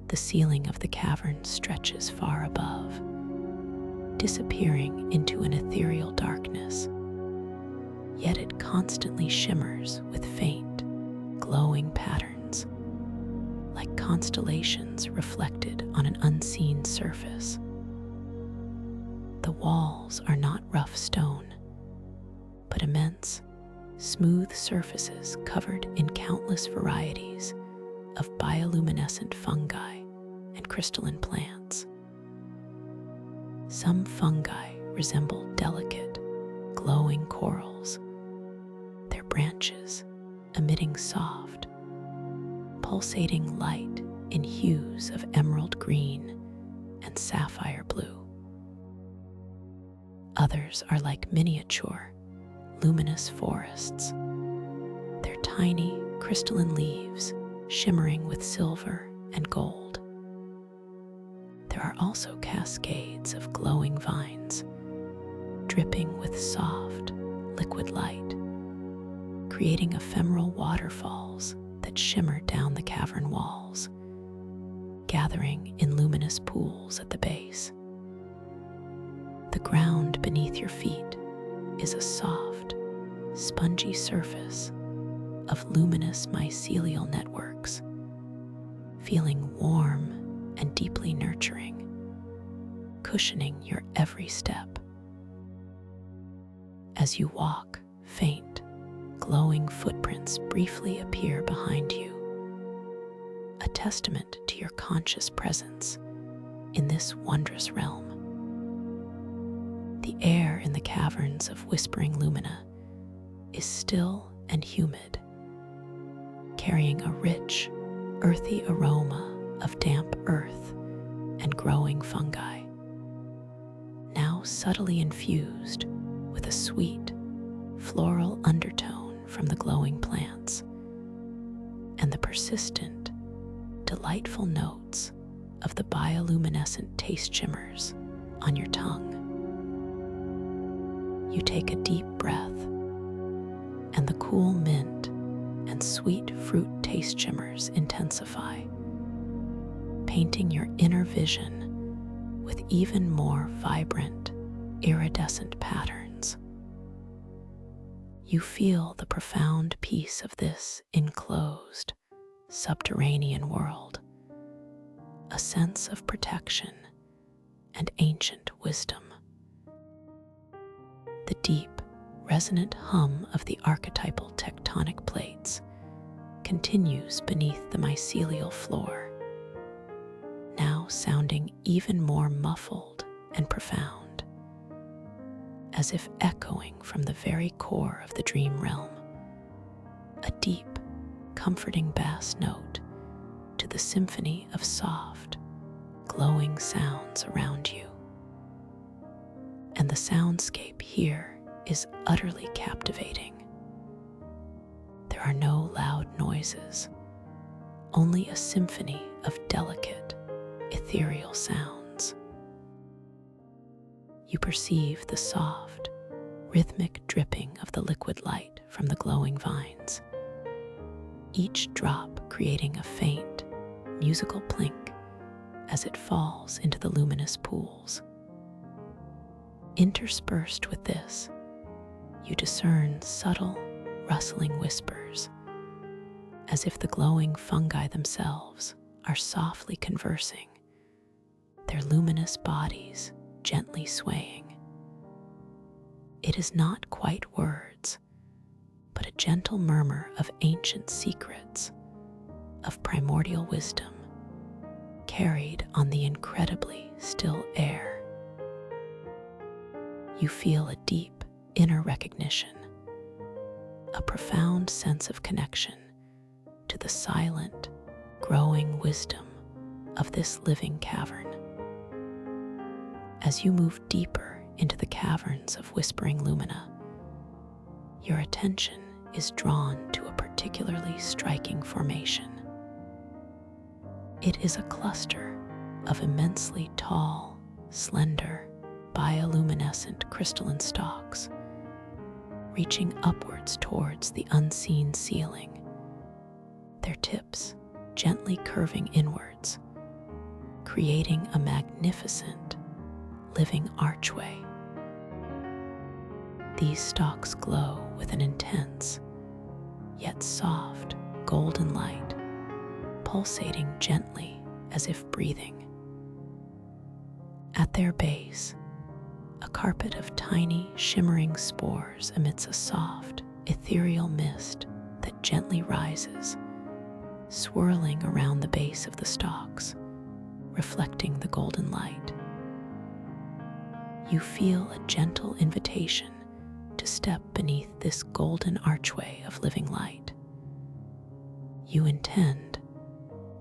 The ceiling of the cavern stretches far above, disappearing into an ethereal darkness, yet it constantly shimmers with faint, glowing patterns, like constellations reflected on an unseen surface. The walls are not rough stone, but immense, smooth surfaces covered in countless varieties of bioluminescent fungi and crystalline plants. Some fungi resemble delicate, glowing corals, their branches emitting soft, pulsating light in hues of emerald green and sapphire blue. Others are like miniature, luminous forests, their tiny, crystalline leaves shimmering with silver and gold. There are also cascades of glowing vines, dripping with soft, liquid light, creating ephemeral waterfalls that shimmer down the cavern walls, gathering in luminous pools at the base. The ground beneath your feet is a soft, spongy surface of luminous mycelial networks, feeling warm and deeply nurturing, cushioning your every step. As you walk, faint, glowing footprints briefly appear behind you, a testament to your conscious presence in this wondrous realm. The air in the caverns of Whispering Lumina is still and humid, carrying a rich, earthy aroma of damp earth and growing fungi. Now now subtly infused with a sweet, floral undertone from the glowing plants and the persistent, delightful notes of the bioluminescent taste shimmers on your tongue. You take a deep breath, and the cool mint and sweet fruit taste shimmers intensify, painting your inner vision with even more vibrant, iridescent patterns. You feel the profound peace of this enclosed, subterranean world, a sense of protection and ancient wisdom. The deep, resonant hum of the archetypal tectonic plates continues beneath the mycelial floor, now sounding even more muffled and profound, as if echoing from the very core of the dream realm, a deep, comforting bass note to the symphony of soft, glowing sounds around you. And the soundscape here is utterly captivating. There are no loud noises, only a symphony of delicate, ethereal sounds. You perceive the soft, rhythmic dripping of the liquid light from the glowing vines, each drop creating a faint, musical plink as it falls into the luminous pools. Interspersed with this, you discern subtle, rustling whispers, as if the glowing fungi themselves are softly conversing, their luminous bodies gently swaying. It is not quite words, but a gentle murmur of ancient secrets, of primordial wisdom, carried on the incredibly still air. You feel a deep inner recognition, a profound sense of connection to the silent, growing wisdom of this living cavern. As you move deeper into the caverns of whispering lumina, your attention is drawn to a particularly striking formation. It is a cluster of immensely tall, slender, bioluminescent crystalline stalks, reaching upwards towards the unseen ceiling, their tips gently curving inwards, creating a magnificent, living archway. These stalks glow with an intense, yet soft, golden light, pulsating gently as if breathing. At their base, a carpet of tiny, shimmering spores emits a soft, ethereal mist that gently rises, swirling around the base of the stalks, reflecting the golden light. You feel a gentle invitation to step beneath this golden archway of living light. You intend,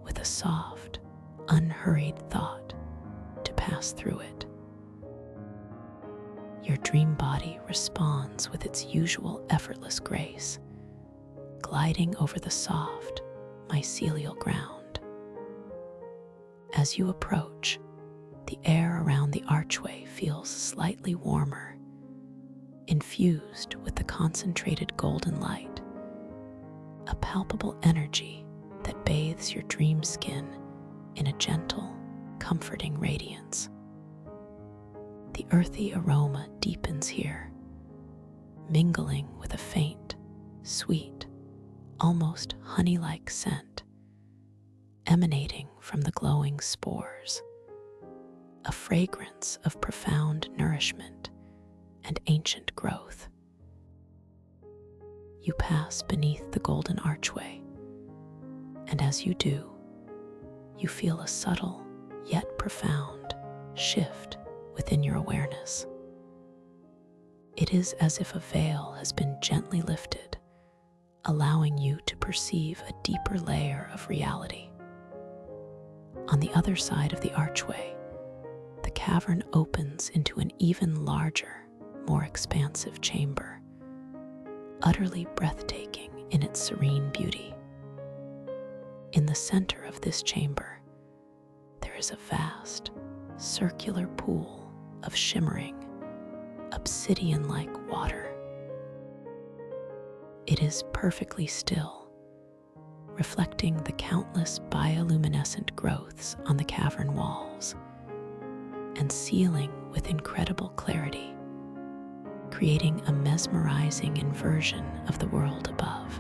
with a soft, unhurried thought, to pass through it. Your dream body responds with its usual effortless grace, gliding over the soft, mycelial ground. As you approach, the air around the archway feels slightly warmer, infused with the concentrated golden light, a palpable energy that bathes your dream skin in a gentle, comforting radiance. The earthy aroma deepens here, mingling with a faint, sweet, almost honey-like scent emanating from the glowing spores, a fragrance of profound nourishment and ancient growth. You pass beneath the golden archway, and as you do, you feel a subtle yet profound shift within your awareness. It is as if a veil has been gently lifted, allowing you to perceive a deeper layer of reality. On the other side of the archway, the cavern opens into an even larger, more expansive chamber, utterly breathtaking in its serene beauty. In the center of this chamber, there is a vast, circular pool of shimmering, obsidian-like water. It is perfectly still, reflecting the countless bioluminescent growths on the cavern walls, and sealing with incredible clarity, creating a mesmerizing inversion of the world above.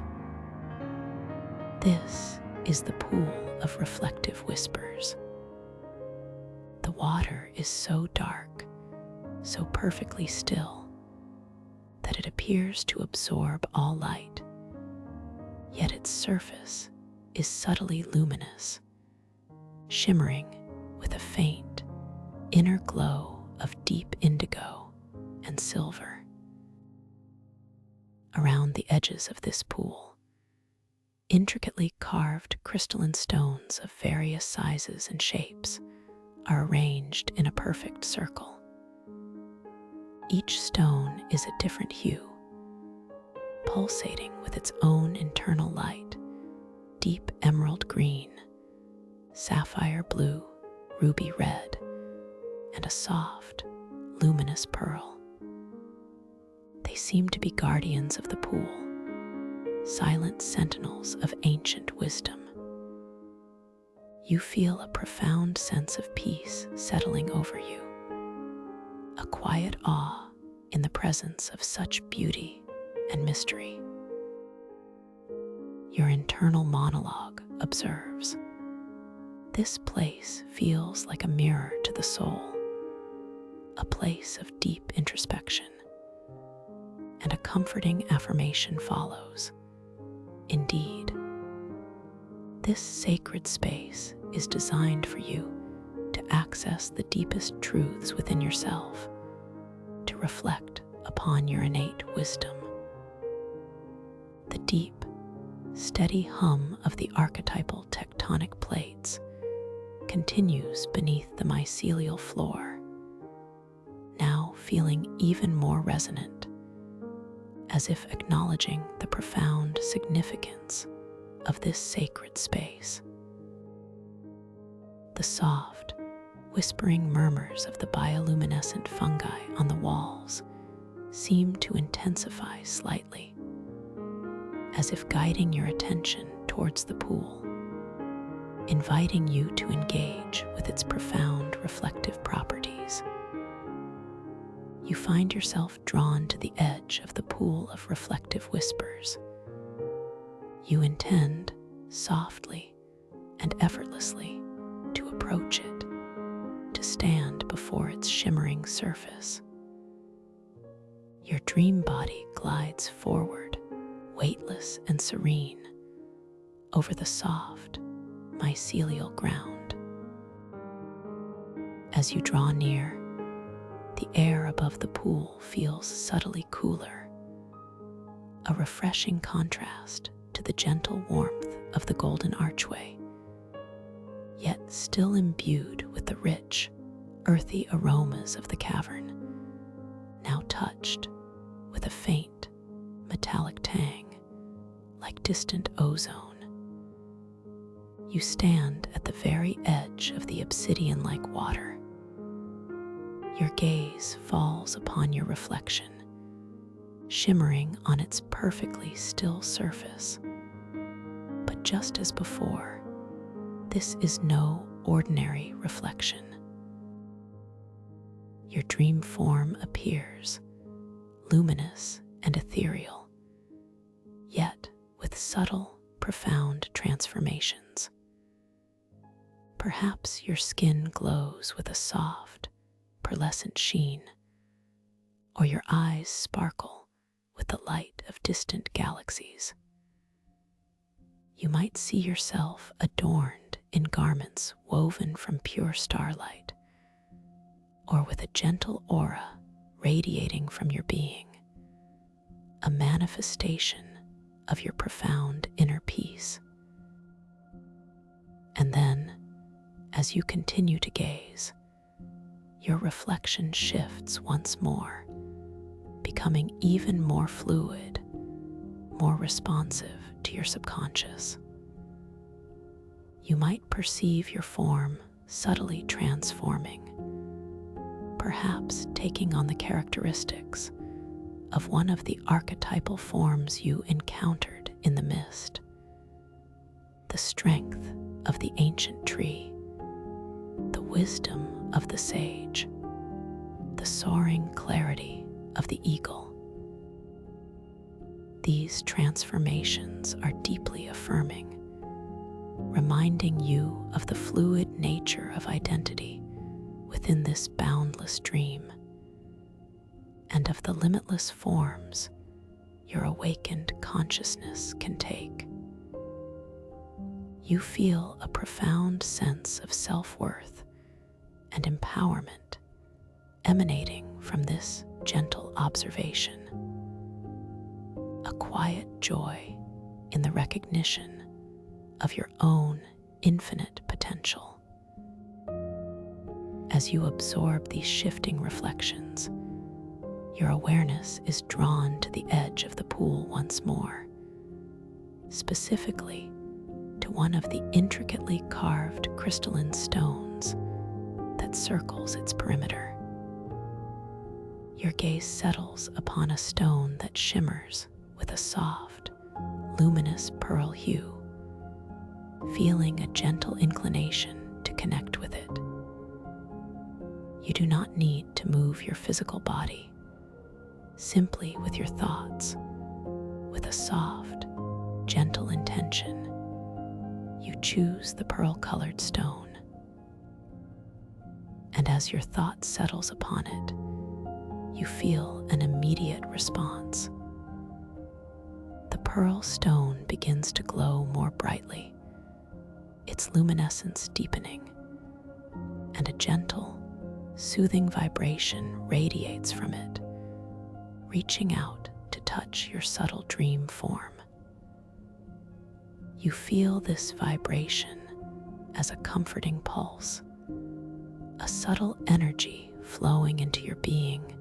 This is the pool of reflective whispers. The water is so dark, so perfectly still, that it appears to absorb all light, yet its surface is subtly luminous, shimmering with a faint, inner glow of deep indigo and silver. Around the edges of this pool, intricately carved crystalline stones of various sizes and shapes are arranged in a perfect circle. Each stone is a different hue, pulsating with its own internal light: deep emerald green, sapphire blue, ruby red, and a soft, luminous pearl. They seem to be guardians of the pool, silent sentinels of ancient wisdom. You feel a profound sense of peace settling over you, a quiet awe in the presence of such beauty and mystery. Your internal monologue observes, "This place feels like a mirror to the soul, a place of deep introspection," and a comforting affirmation follows. Indeed, this sacred space is designed for you to access the deepest truths within yourself, to reflect upon your innate wisdom. The deep, steady hum of the archetypal tectonic plates continues beneath the mycelial floor, now feeling even more resonant, as if acknowledging the profound significance of this sacred space. The soft, whispering murmurs of the bioluminescent fungi on the walls seem to intensify slightly, as if guiding your attention towards the pool, inviting you to engage with its profound reflective properties. You find yourself drawn to the edge of the pool of reflective whispers. You intend, softly and effortlessly, to approach it, to stand before its shimmering surface. Your dream body glides forward, weightless and serene, over the soft, mycelial ground. As you draw near, the air above the pool feels subtly cooler, a refreshing contrast to the gentle warmth of the golden archway, yet still imbued with the rich, earthy aromas of the cavern, now touched with a faint, metallic tang, like distant ozone. You stand at the very edge of the obsidian-like water. Your gaze falls upon your reflection, shimmering on its perfectly still surface. But just as before, this is no ordinary reflection. Your dream form appears, luminous and ethereal, yet with subtle, profound transformations. Perhaps your skin glows with a soft, pearlescent sheen, or your eyes sparkle with the light of distant galaxies. You might see yourself adorned in garments woven from pure starlight, or with a gentle aura radiating from your being, a manifestation of your profound inner peace. And then, as you continue to gaze, your reflection shifts once more, becoming even more fluid, more responsive to your subconscious. You might perceive your form subtly transforming, perhaps taking on the characteristics of one of the archetypal forms you encountered in the mist. The strength of the ancient tree, the wisdom of the sage, the soaring clarity of the eagle. These transformations are deeply affirming, reminding you of the fluid nature of identity within this boundless dream, and of the limitless forms your awakened consciousness can take. You feel a profound sense of self-worth and empowerment emanating from this gentle observation. A quiet joy in the recognition of your own infinite potential. As you absorb these shifting reflections, your awareness is drawn to the edge of the pool once more, specifically to one of the intricately carved crystalline stones that circles its perimeter. Your gaze settles upon a stone that shimmers with a soft, luminous pearl hue, feeling a gentle inclination to connect with it. You do not need to move your physical body, simply with your thoughts, with a soft, gentle intention. You choose the pearl-colored stone, and as your thought settles upon it, you feel an immediate response. The pearl stone begins to glow more brightly, its luminescence deepening, and a gentle, soothing vibration radiates from it, reaching out to touch your subtle dream form. You feel this vibration as a comforting pulse, a subtle energy flowing into your being,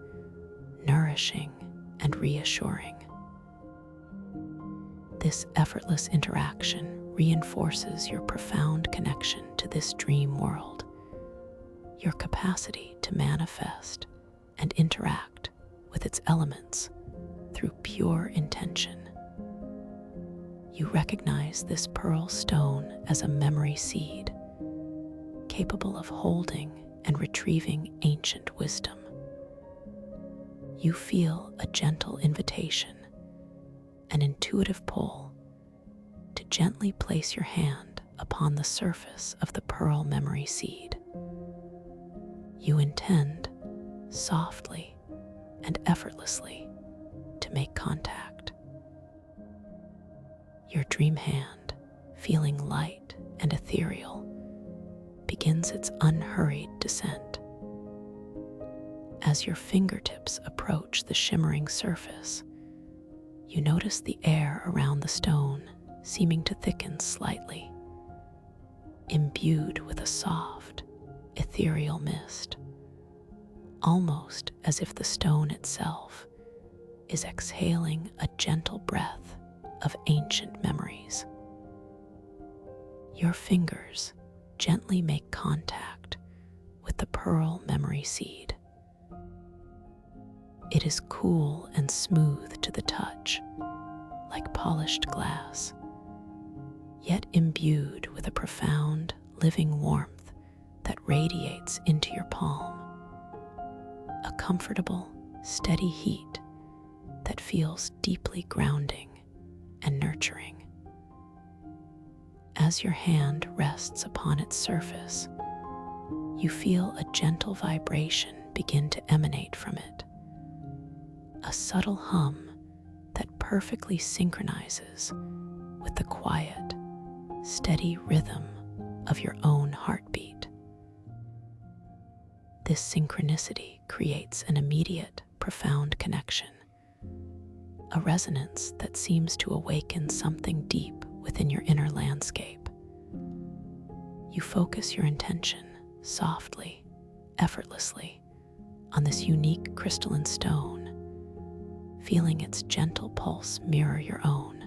nourishing and reassuring. This effortless interaction reinforces your profound connection to this dream world, your capacity to manifest and interact with its elements through pure intention. You recognize this pearl stone as a memory seed, capable of holding and retrieving ancient wisdom. You feel a gentle invitation, an intuitive pull, to gently place your hand upon the surface of the pearl memory seed. You intend, softly and effortlessly, to make contact. Your dream hand, feeling light and ethereal, begins its unhurried descent. As your fingertips approach the shimmering surface, you notice the air around the stone seeming to thicken slightly, imbued with a soft, ethereal mist, almost as if the stone itself is exhaling a gentle breath of ancient memories. Your fingers gently make contact with the pearl memory seed. It is cool and smooth to the touch, like polished glass, yet imbued with a profound, living warmth that radiates into your palm. A comfortable, steady heat that feels deeply grounding and nurturing. As your hand rests upon its surface, you feel a gentle vibration begin to emanate from it, a subtle hum that perfectly synchronizes with the quiet, steady rhythm of your own heartbeat. This synchronicity creates an immediate, profound connection, a resonance that seems to awaken something deep within your inner landscape. You focus your intention softly effortlessly on this unique crystalline stone, feeling its gentle pulse mirror your own.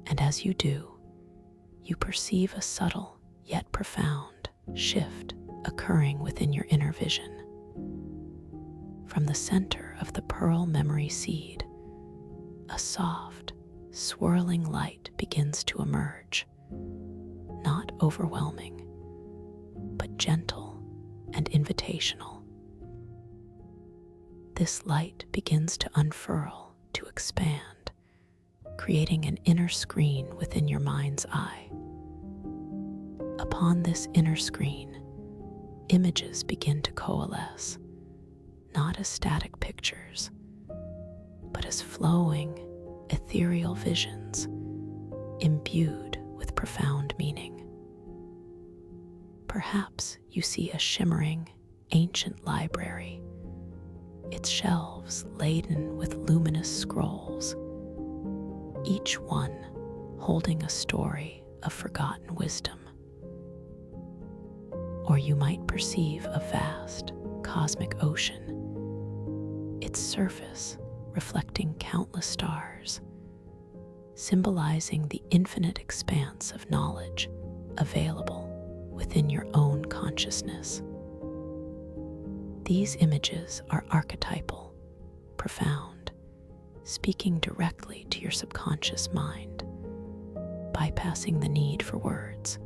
And as you do, you perceive a subtle yet profound shift occurring within your inner vision. From the center of the pearl memory seed, a soft, swirling light begins to emerge, not overwhelming, but gentle and invitational. This light begins to unfurl, to expand, creating an inner screen within your mind's eye. Upon this inner screen, images begin to coalesce, not as static pictures, but as flowing, ethereal visions imbued with profound meaning. Perhaps you see a shimmering, ancient library, its shelves laden with luminous scrolls, each one holding a story of forgotten wisdom. Or you might perceive a vast, cosmic ocean, its surface reflecting countless stars, symbolizing the infinite expanse of knowledge available within your own consciousness. These images are archetypal, profound, speaking directly to your subconscious mind, bypassing the need for words,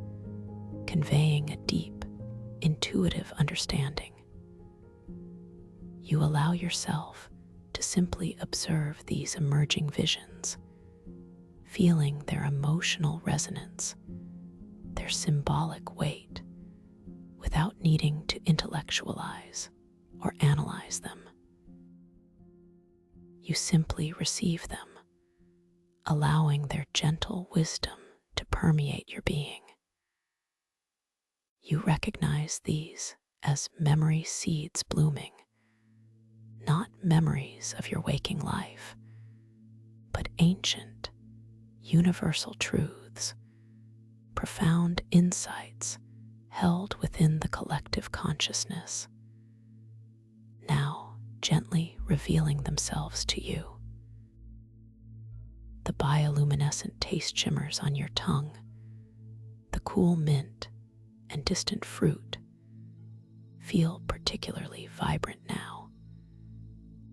conveying a deep, intuitive understanding. You allow yourself to simply observe these emerging visions, feeling their emotional resonance, their symbolic weight, without needing to intellectualize or analyze them. You simply receive them, allowing their gentle wisdom to permeate your being. You recognize these as memory seeds blooming, not memories of your waking life, but ancient, universal truths, profound insights held within the collective consciousness, now gently revealing themselves to you. The bioluminescent taste shimmers on your tongue, the cool mint and distant fruit feel particularly vibrant now,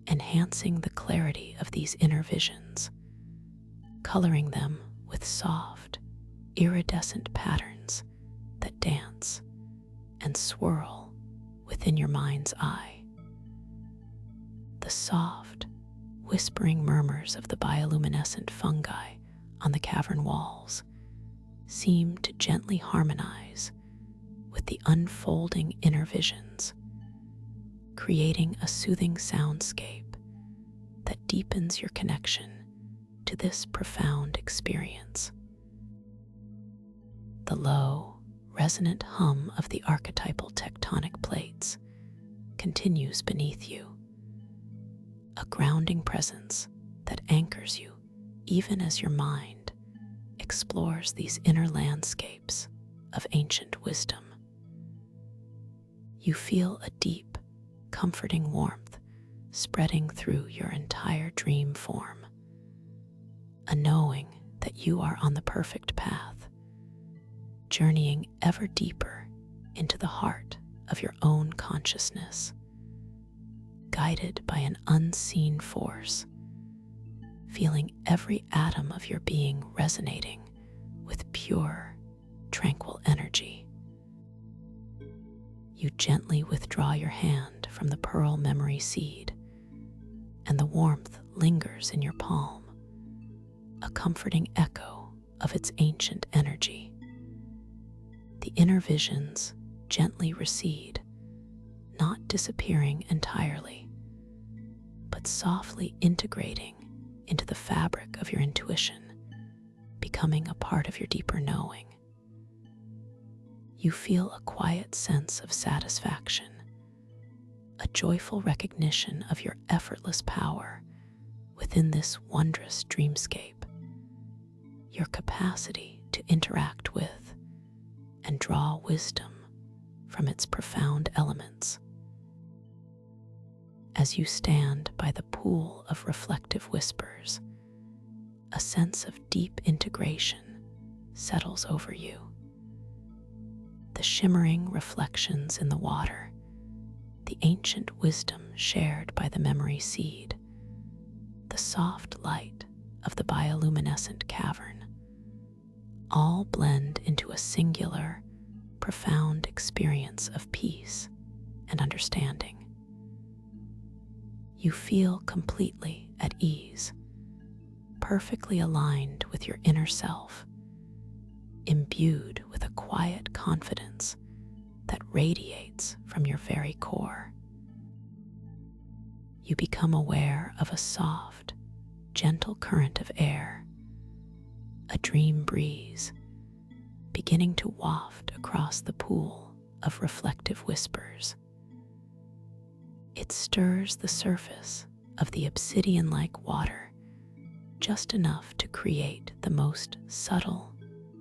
enhancing the clarity of these inner visions, coloring them with soft, iridescent patterns that dance and swirl within your mind's eye. The soft, whispering murmurs of the bioluminescent fungi on the cavern walls seem to gently harmonize with the unfolding inner visions, creating a soothing soundscape that deepens your connection to this profound experience. The low, resonant hum of the archetypal tectonic plates continues beneath you, a grounding presence that anchors you even as your mind explores these inner landscapes of ancient wisdom. You feel a deep, comforting warmth spreading through your entire dream form, a knowing that you are on the perfect path, journeying ever deeper into the heart of your own consciousness, guided by an unseen force, feeling every atom of your being resonating with pure, tranquil energy. You gently withdraw your hand from the pearl memory seed, and the warmth lingers in your palm, a comforting echo of its ancient energy. The inner visions gently recede, not disappearing entirely, but softly integrating into the fabric of your intuition, becoming a part of your deeper knowing. You feel a quiet sense of satisfaction, a joyful recognition of your effortless power within this wondrous dreamscape, your capacity to interact with and draw wisdom from its profound elements. As you stand by the pool of reflective whispers, a sense of deep integration settles over you. The shimmering reflections in the water, the ancient wisdom shared by the memory seed, the soft light of the bioluminescent cavern, all blend into a singular, profound experience of peace and understanding. You feel completely at ease, perfectly aligned with your inner self, imbued with a quiet confidence that radiates from your very core. You become aware of a soft, gentle current of air, a dream breeze, beginning to waft across the pool of reflective whispers. It stirs the surface of the obsidian-like water just enough to create the most subtle,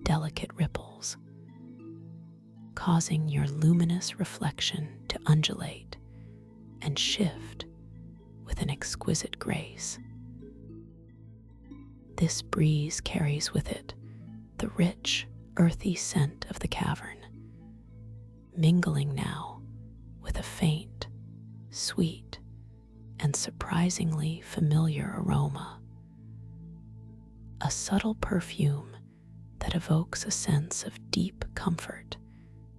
delicate ripples, causing your luminous reflection to undulate and shift with an exquisite grace. This breeze carries with it the rich, earthy scent of the cavern, mingling now with a faint, sweet, and surprisingly familiar aroma. A subtle perfume that evokes a sense of deep comfort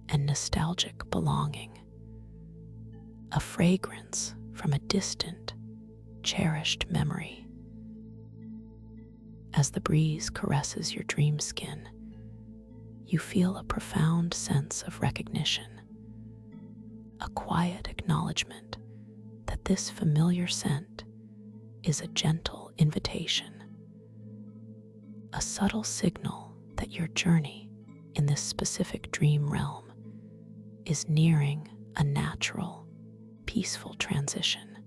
and nostalgic belonging. A fragrance from a distant, cherished memory. As the breeze caresses your dream skin, you feel a profound sense of recognition, a quiet acknowledgement that this familiar scent is a gentle invitation, a subtle signal that your journey in this specific dream realm is nearing a natural, peaceful transition.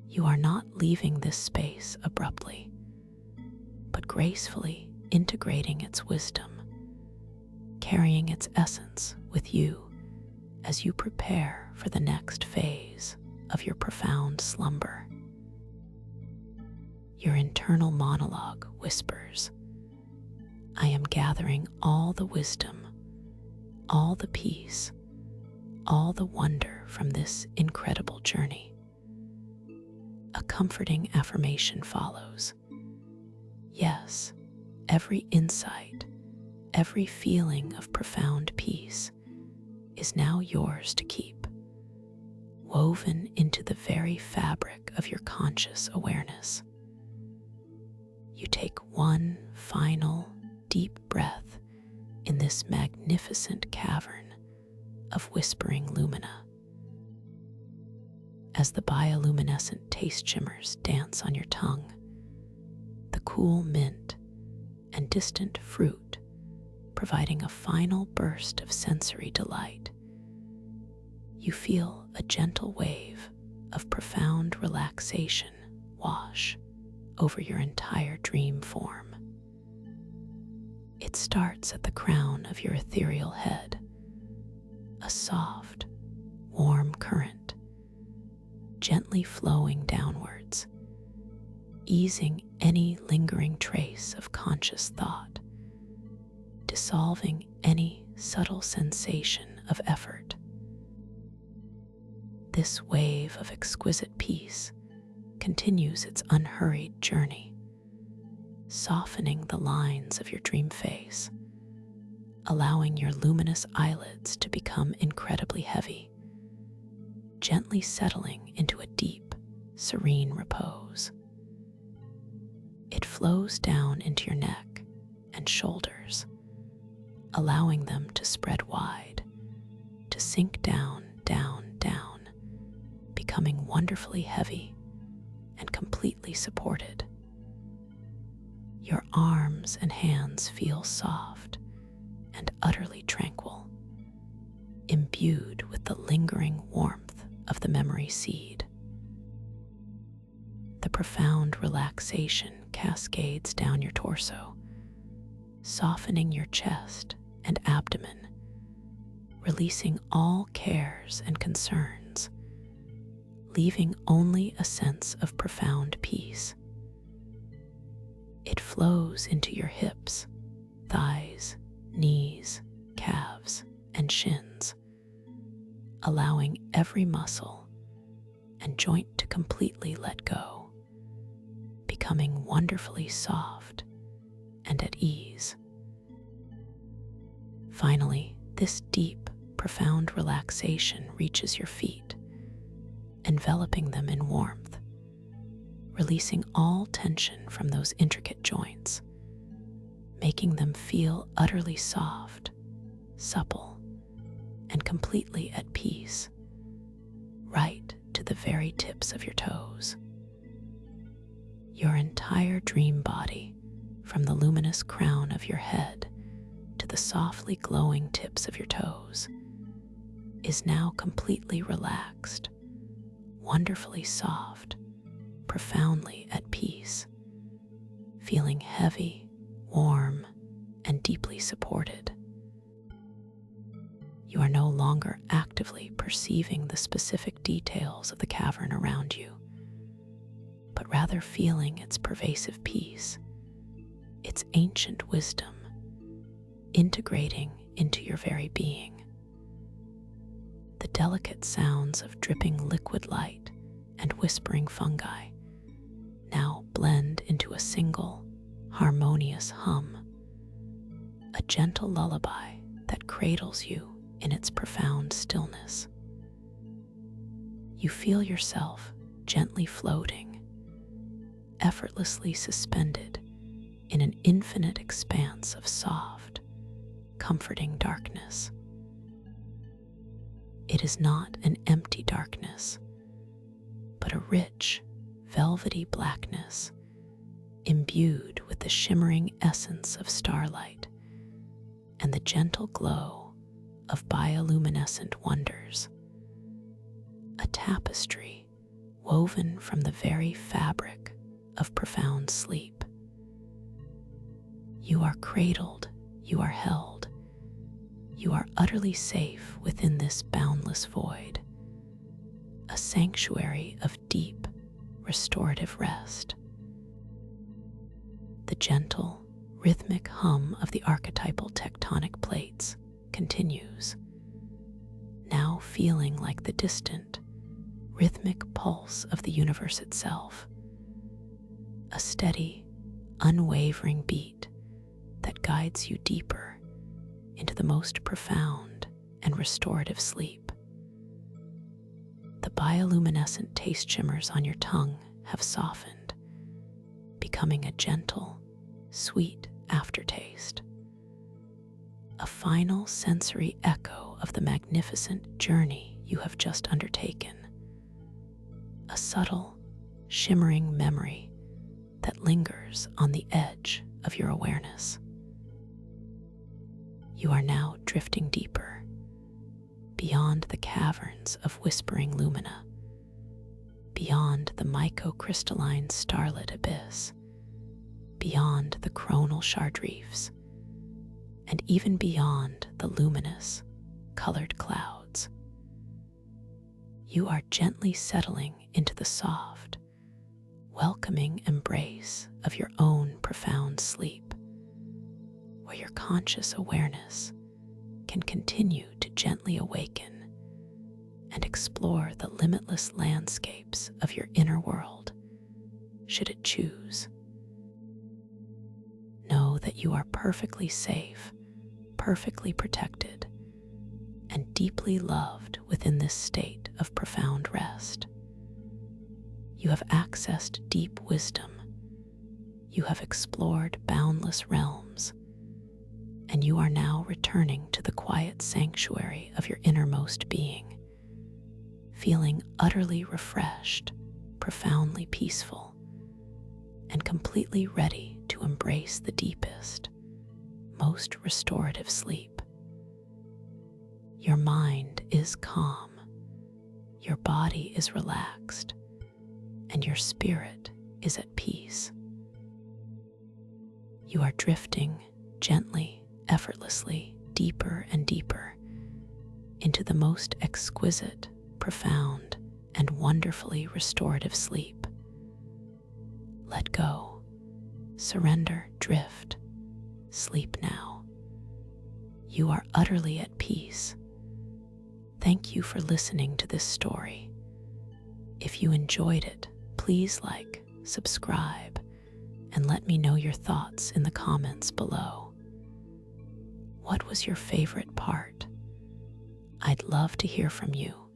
You are not leaving this space abruptly, but gracefully integrating its wisdom, carrying its essence with you as you prepare for the next phase of your profound slumber. Your internal monologue whispers, "I am gathering all the wisdom, all the peace, all the wonder from this incredible journey." A comforting affirmation follows. Yes, every insight, every feeling of profound peace is now yours to keep, woven into the very fabric of your conscious awareness. You take one final, deep breath in this magnificent cavern of whispering lumina. As the bioluminescent taste shimmers dance on your tongue, the cool mint and distant fruit providing a final burst of sensory delight, you feel a gentle wave of profound relaxation wash over your entire dream form. It starts at the crown of your ethereal head, a soft, warm current, gently flowing downwards, easing any lingering trace of conscious thought, dissolving any subtle sensation of effort. This wave of exquisite peace continues its unhurried journey, softening the lines of your dream face, allowing your luminous eyelids to become incredibly heavy, gently settling into a deep, serene repose. It flows down into your neck and shoulders, allowing them to spread wide, to sink down, down, down, becoming wonderfully heavy and completely supported. Your arms and hands feel soft and utterly tranquil, imbued with the lingering warmth of the memory seed. The profound relaxation cascades down your torso, softening your chest and abdomen, releasing all cares and concerns, leaving only a sense of profound peace. It flows into your hips, thighs, knees, calves, and shins, allowing every muscle and joint to completely let go, becoming wonderfully soft and at ease. Finally, this deep, profound relaxation reaches your feet, enveloping them in warmth, releasing all tension from those intricate joints, making them feel utterly soft, supple, and completely at peace, right to the very tips of your toes. Your entire dream body, from the luminous crown of your head to the softly glowing tips of your toes, is now completely relaxed, wonderfully soft, profoundly at peace, feeling heavy, warm, and deeply supported. You are no longer actively perceiving the specific details of the cavern around you, but rather feeling its pervasive peace, its ancient wisdom, integrating into your very being. The delicate sounds of dripping liquid light and whispering fungi now blend into a single, harmonious hum, a gentle lullaby that cradles you in its profound stillness. You feel yourself gently floating, effortlessly suspended in an infinite expanse of soft, comforting darkness. It is not an empty darkness, but a rich, velvety blackness imbued with the shimmering essence of starlight and the gentle glow of bioluminescent wonders. A tapestry woven from the very fabric of profound sleep. You are cradled, you are held, you are utterly safe within this boundless void, a sanctuary of deep, restorative rest. The gentle, rhythmic hum of the archetypal tectonic plates continues, now feeling like the distant, rhythmic pulse of the universe itself, a steady, unwavering beat that guides you deeper into the most profound and restorative sleep. The bioluminescent taste shimmers on your tongue have softened, becoming a gentle, sweet aftertaste, a final sensory echo of the magnificent journey you have just undertaken, a subtle, shimmering memory that lingers on the edge of your awareness. You are now drifting deeper, beyond the caverns of whispering lumina, beyond the mycocrystalline starlit abyss, beyond the coronal shard reefs, and even beyond the luminous, colored clouds. You are gently settling into the soft, welcoming embrace of your own profound sleep, where your conscious awareness can continue to gently awaken and explore the limitless landscapes of your inner world, should it choose. Know that you are perfectly safe, perfectly protected, and deeply loved within this state of profound rest. You have accessed deep wisdom, you have explored boundless realms, and you are now returning to the quiet sanctuary of your innermost being, feeling utterly refreshed, profoundly peaceful, and completely ready to embrace the deepest, most restorative sleep. Your mind is calm, your body is relaxed, and your spirit is at peace. You are drifting gently, effortlessly, deeper and deeper into the most exquisite, profound, and wonderfully restorative sleep. Let go, surrender, drift, sleep now. You are utterly at peace. Thank you for listening to this story. If you enjoyed it, please like, subscribe, and let me know your thoughts in the comments below. What was your favorite part? I'd love to hear from you.